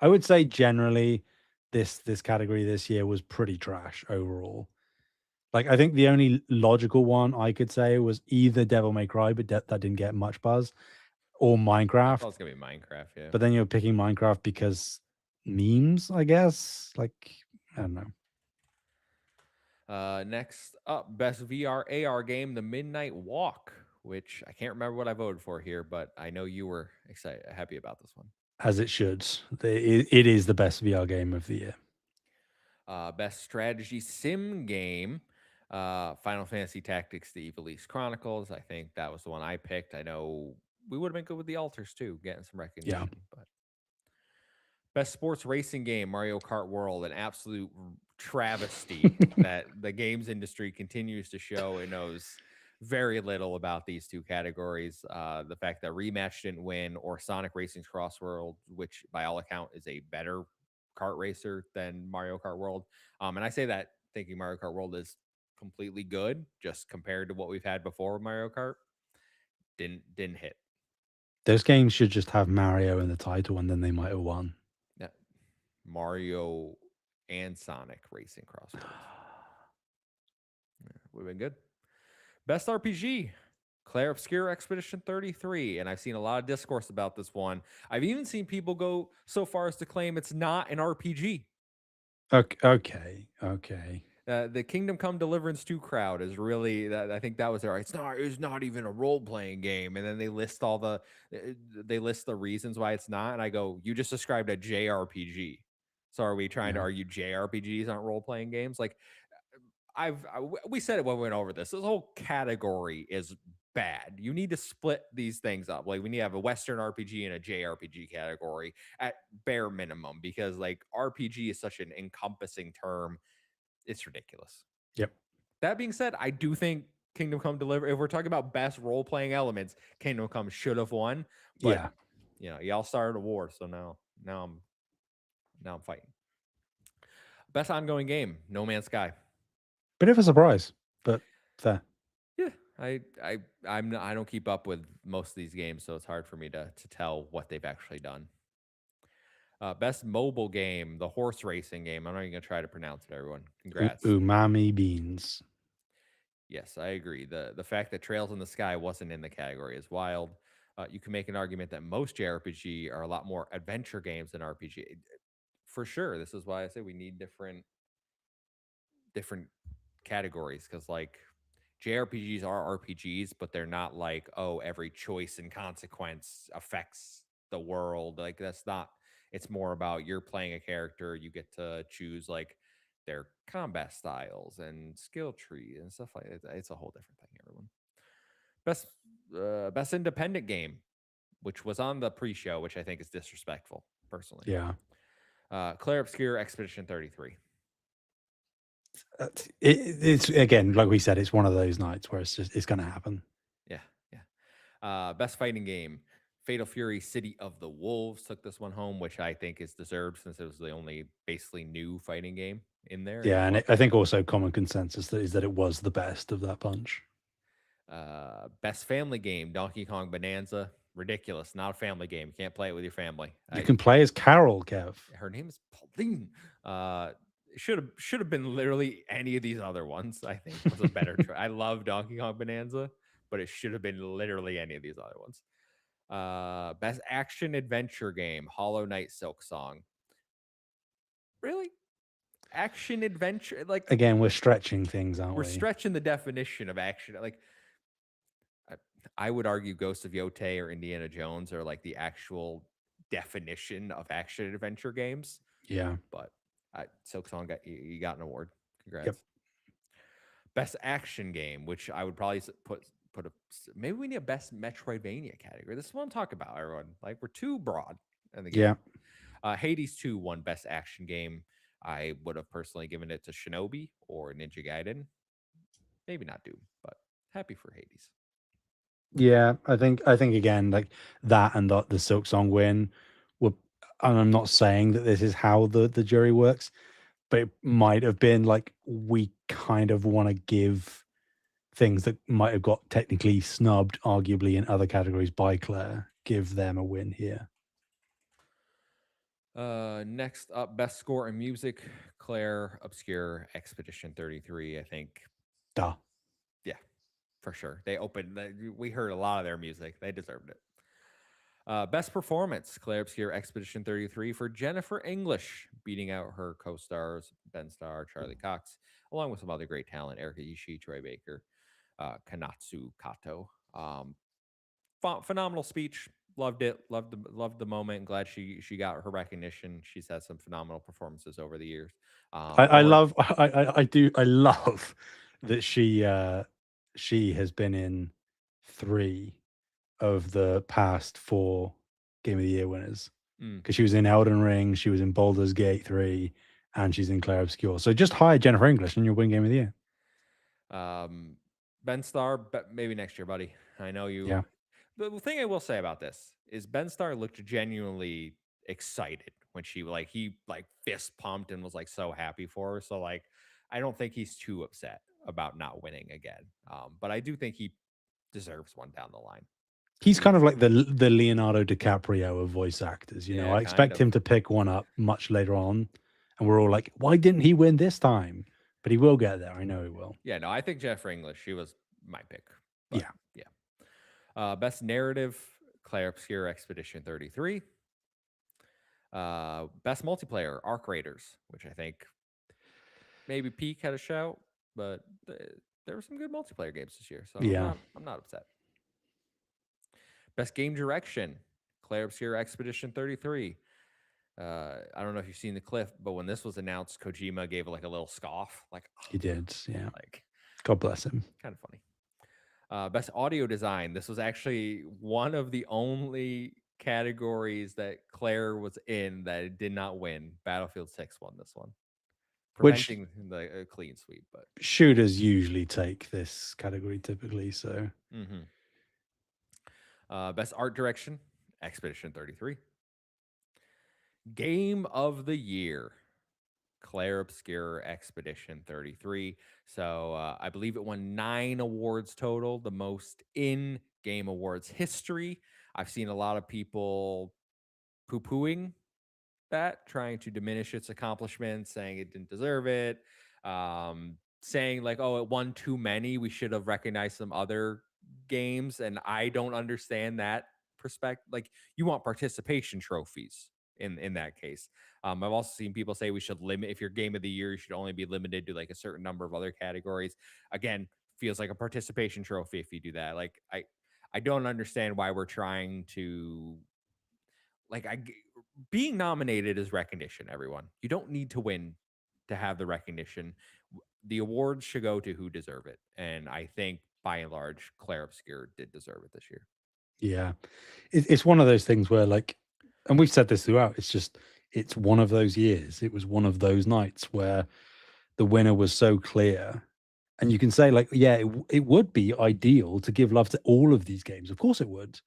I would say generally this category this year was pretty trash overall. Like I think the only logical one I could say was either Devil May Cry, but that didn't get much buzz, or I thought it Minecraft. was gonna be Minecraft, yeah. But then you're picking Minecraft because memes, I guess. Like I don't know. Next up, best VR AR game, The Midnight Walk, which I can't remember what I voted for here, but I know you were excited, happy about this one. As it should. It is the best VR game of the year. Best strategy sim game, Final Fantasy Tactics: The Ivalice Chronicles. I think that was the one I picked. I know we would have been good with the alters too, getting some Yeah. recognition. But best sports racing game, Mario Kart World, an absolute travesty that the games industry continues to show it knows very little about these two categories. The fact that Rematch didn't win, or Sonic Racing's Cross World, which by all account is a better kart racer than Mario Kart World. And I say that thinking Mario Kart World is completely good, just compared to what we've had before with Mario Kart. Didn't hit. Those games should just have Mario in the title and then they might have won. Yeah. Mario and Sonic Racing Cross Worlds. Would have been good. Best RPG, Claire Obscure Expedition 33. And I've seen a lot of discourse about this one. I've even seen people go so far as to claim it's not an RPG. Okay. The Kingdom Come Deliverance 2 crowd is really that I think that was there. It's not even a role-playing game. And then they list all they list the reasons why it's not. And I go, you just described a JRPG. So are we trying to Yeah. argue JRPGs aren't role-playing games? Like we said it when we went over this. This whole category is bad. You need to split these things up. Like we need to have a Western RPG and a JRPG category at bare minimum, because like RPG is such an encompassing term. It's ridiculous. Yep. That being said, I do think Kingdom Come Deliver. If we're talking about best role playing elements, Kingdom Come should have won. But Yeah. y'all started a war, so now I'm fighting. Best ongoing game, No Man's Sky. Bit of a surprise, but fair. Yeah, I don't keep up with most of these games, so it's hard for me to tell what they've actually done. Best mobile game, the horse racing game. I'm not even gonna try to pronounce it. Everyone, congrats. Umami beans. Yes, I agree. The fact that Trails in the Sky wasn't in the category is wild. You can make an argument that most JRPG are a lot more adventure games than RPG. For sure, this is why I say we need different categories, because like JRPGs are RPGs, but they're not like, oh, every choice and consequence affects the world. Like that's not. It's more about you're playing a character, you get to choose like their combat styles and skill tree and stuff like that. It's a whole different thing, everyone. Best best independent game, which was on the pre-show, which I think is disrespectful, personally. Yeah. Claire Obscure Expedition 33. It's again, like we said, it's one of those nights where it's going to happen. Yeah, yeah. Best fighting game, Fatal Fury City of the Wolves took this one home, which I think is deserved since it was the only basically new fighting game in there. Yeah, and I think also common consensus is that it was the best of that bunch. Best family game, Donkey Kong Bonanza. Ridiculous. Not a family game. You can't play it with your family. You can play as Carol, Kev. Her name is Pauline. Should have been literally any of these other ones. I think was a better try. I love Donkey Kong Bonanza, but it should have been literally any of these other ones. Best action adventure game, Hollow Knight Silk Song. Really? Action adventure? Like Again, we're stretching things, aren't we're we? stretching the definition of action. Like I would argue Ghost of Yotei or Indiana Jones are like the actual definition of action adventure games. Yeah. But Silk Song you got an award. Congrats. Yep. Best action game, which I would probably put a maybe we need a best Metroidvania category. This is what I'm talking about, everyone. Like we're too broad in the game. Yeah. Hades 2 won best action game. I would have personally given it to Shinobi or Ninja Gaiden. Maybe not Doom, but happy for Hades. Yeah, I think again, like that and the Silk Song win were, and I'm not saying that this is how the jury works, but it might have been like we kind of want to give things that might have got technically snubbed, arguably in other categories by Claire, give them a win here. Next up, best score in music, Claire Obscure Expedition 33. I think, Duh. yeah, for sure. We heard a lot of their music. They deserved it. Best performance, Claire Obscure Expedition 33 for Jennifer English, beating out her co stars Ben Starr, Charlie Cox, along with some other great talent Erika Ishii, Troy Baker, Kanatsu Kato. Phenomenal speech. Loved it. Loved the moment. Glad she got her recognition. She's had some phenomenal performances over the years. I Award. love I love that she has been in 3 of the past 4 Game of the Year winners, Mm, because she was in Elden Ring, she was in Baldur's Gate 3, and she's in Claire Obscure. So just hire Jennifer English and you'll win Game of the Year. um, Ben Starr, maybe next year, buddy. I know you. Yeah, The thing I will say about this is Ben Starr looked genuinely excited when he fist pumped and was like so happy for her. So like I don't think he's too upset about not winning again. But I do think he deserves one down the line. he's kind He's of like the Leonardo DiCaprio of voice actors. You know, Yeah, I kind expect of. him to pick one up much later on, and we're all like, why didn't he win this time? But he will get there. I know he will. Yeah, no, I think Jennifer English, she was my pick. But Yeah, yeah. Best narrative, Claire Obscure Expedition 33. Best multiplayer, Arc Raiders, which I think maybe Peak had a shout, but there were some good multiplayer games this year, so yeah, I'm not upset. Best game direction, Claire Obscure Expedition 33. I don't know if you've seen the clip, but when this was announced, Kojima gave like a little scoff, like, he did. Yeah, like God bless him. kind of funny. Best audio design. This was actually one of the only categories that Claire was in that it did not win. Battlefield 6 won this one, Which preventing the clean sweep. But shooters usually take this category typically. So mhm. Best art direction, Expedition 33. Game of the year, Claire Obscure Expedition 33. So I believe it won 9 awards total, the most in Game Awards history. I've seen a lot of people poo pooing that, trying to diminish its accomplishments, saying it didn't deserve it, saying like, "Oh, it won too many. We should have recognized some other games." And I don't understand that perspective. Like, you want participation trophies in that case. I've also seen people say we should limit if your game of the year, you should only be limited to like a certain number of other categories. Again, feels like a participation trophy if you do that. Like I don't understand why we're trying to like being nominated is recognition, everyone. You don't need to win to have the recognition. The awards should go to who deserve it. And I think by and large, Claire Obscure did deserve it this year. yeah, it's one of those things where like, and we've said this throughout. It's just it's one of those years. It was one of those nights where the winner was so clear. And you can say, like, yeah, it would be ideal to give love to all of these games. Of course it would.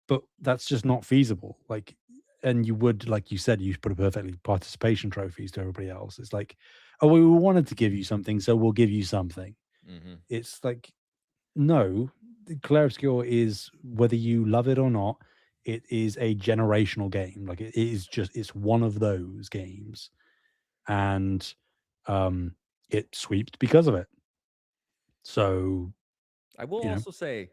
But that's just not feasible. Like, and you would, like you said, you put a perfectly participation trophies to everybody else. It's like, oh, we wanted to give you something, so we'll give you something. Mm-hmm. It's like, no, Clair Obscur is, whether you love it or not, it is a generational game. Like, it is just, it's one of those games. And it sweeps because of it. So, I will you know, also say,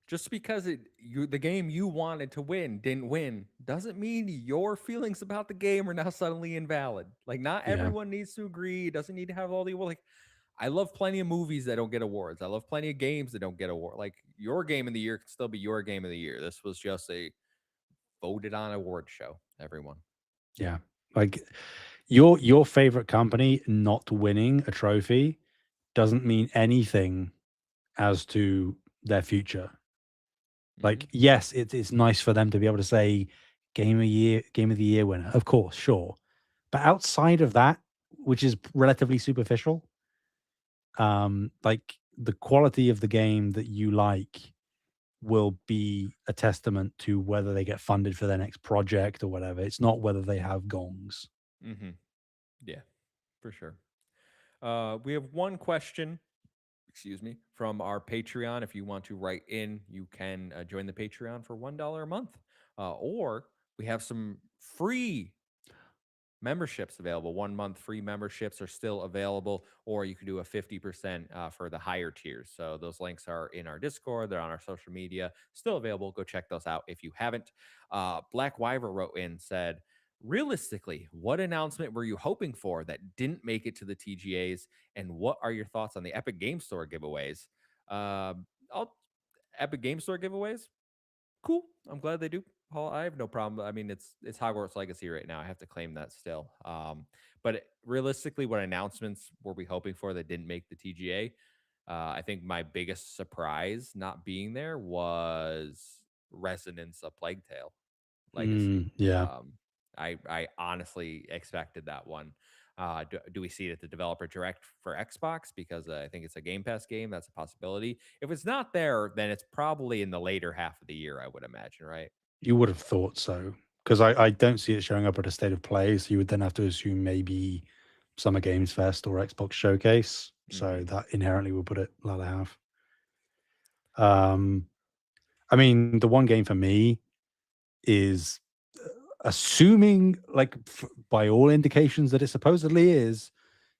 just because the game you wanted to win didn't win, doesn't mean your feelings about the game are now suddenly invalid. Like, not yeah, everyone needs to agree. It doesn't need to have all the like. I love plenty of movies that don't get awards. I love plenty of games that don't get awards. Like, your game of the year can still be your game of the year. This was just a voted on award show. Everyone. yeah. Like, your favorite company not winning a trophy doesn't mean anything as to their future. Mm-hmm. Like, yes, it's nice for them to be able to say game of the year winner. Of course, sure. But outside of that, which is relatively superficial, like the quality of the game that you like will be a testament to whether they get funded for their next project or whatever. It's not whether they have gongs. Hmm. Yeah, for sure. We have one question, excuse me, from our Patreon. If you want to write in, you can join the Patreon for $1 a month. Or we have some free memberships available. 1 month free memberships are still available, or you can do a 50% for the higher tiers. So those links are in our Discord, they're on our social media, still available. Go check those out if you haven't. Black Wyver wrote in, said, realistically, what announcement were you hoping for that didn't make it to the TGAs? And what are your thoughts on the Epic Game Store giveaways? I'll Epic Game Store giveaways. Cool. I'm glad they do. Paul, I have no problem. I mean, it's Hogwarts Legacy right now. I have to claim that still. Realistically, what announcements were we hoping for that didn't make the TGA? I think my biggest surprise not being there was Resonance of Plague Tale Legacy. Yeah. I honestly expected that one. Do we see it at the developer direct for Xbox? Because I think it's a Game Pass game. That's a possibility. If it's not there, then it's probably in the later half of the year, I would imagine, right? You would have thought so, because I don't see it showing up at a state of play. So you would then have to assume maybe Summer Games Fest or Xbox Showcase. So Hmm. that inherently would put it latter half. Um, I mean, the one game for me is assuming, like, by all indications that it supposedly is,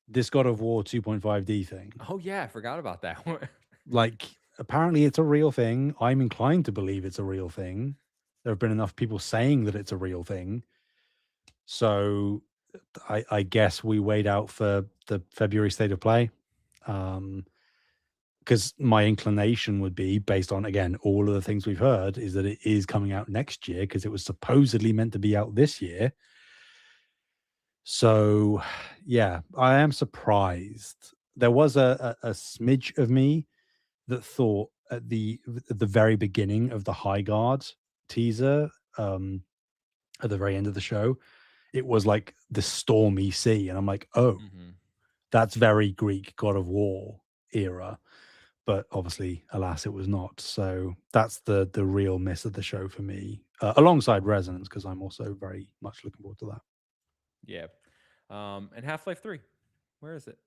this God of War 2.5D thing. Oh yeah, I forgot about that one. Like, apparently it's a real thing. I'm inclined to believe it's a real thing. There have been enough people saying that it's a real thing. So I guess we wait out for the February state of play. Because my inclination would be, based on, again, all of the things we've heard, is that it is coming out next year because it was supposedly meant to be out this year. So, yeah, I am surprised. There was a smidge of me that thought at the very beginning of the High Guard teaser, at the very end of the show, it was like the stormy sea, and I'm like, oh, Hmm. that's very Greek God of War era. But obviously, alas, it was not. So that's the real miss of the show for me, alongside Resonance, because I'm also very much looking forward to that. Yeah. And Half-Life 3, where is it?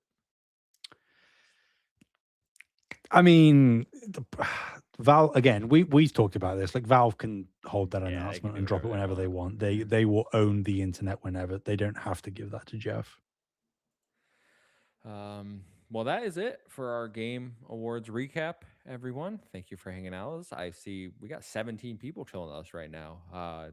I mean, Valve, again. We've talked about this. Like, Valve can hold that Yeah, they can announcement do and drop whatever it they whenever they want. want. They Hmm. they will own the internet whenever. They don't have to give that to Jeff. Well, that is it for our game awards recap, everyone. Thank you for hanging out with us. I see we got 17 people chilling with us right now.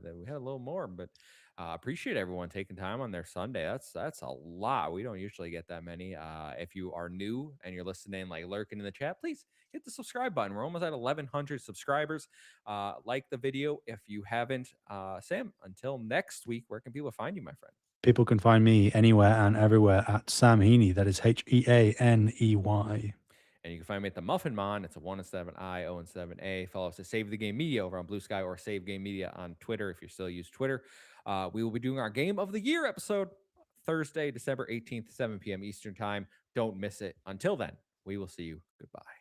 We had a little more, but appreciate everyone taking time on their Sunday. That's a lot. We don't usually get that many. If you are new and you're listening, like lurking in the chat, please hit the subscribe button. We're almost at 1,100 subscribers. Like the video if you haven't. Sam, until next week, where can people find you, my friend? People can find me anywhere and everywhere at Sam Heaney. That is Heaney. And you can find me at the Muffin Mon. It's a 1 and 7 I, O and 7 A. Follow us at Save the Game Media over on Blue Sky or Save Game Media on Twitter if you still use Twitter. We will be doing our Game of the Year episode Thursday, December 18th, 7 p.m. Eastern Time. Don't miss it. Until then, we will see you. Goodbye.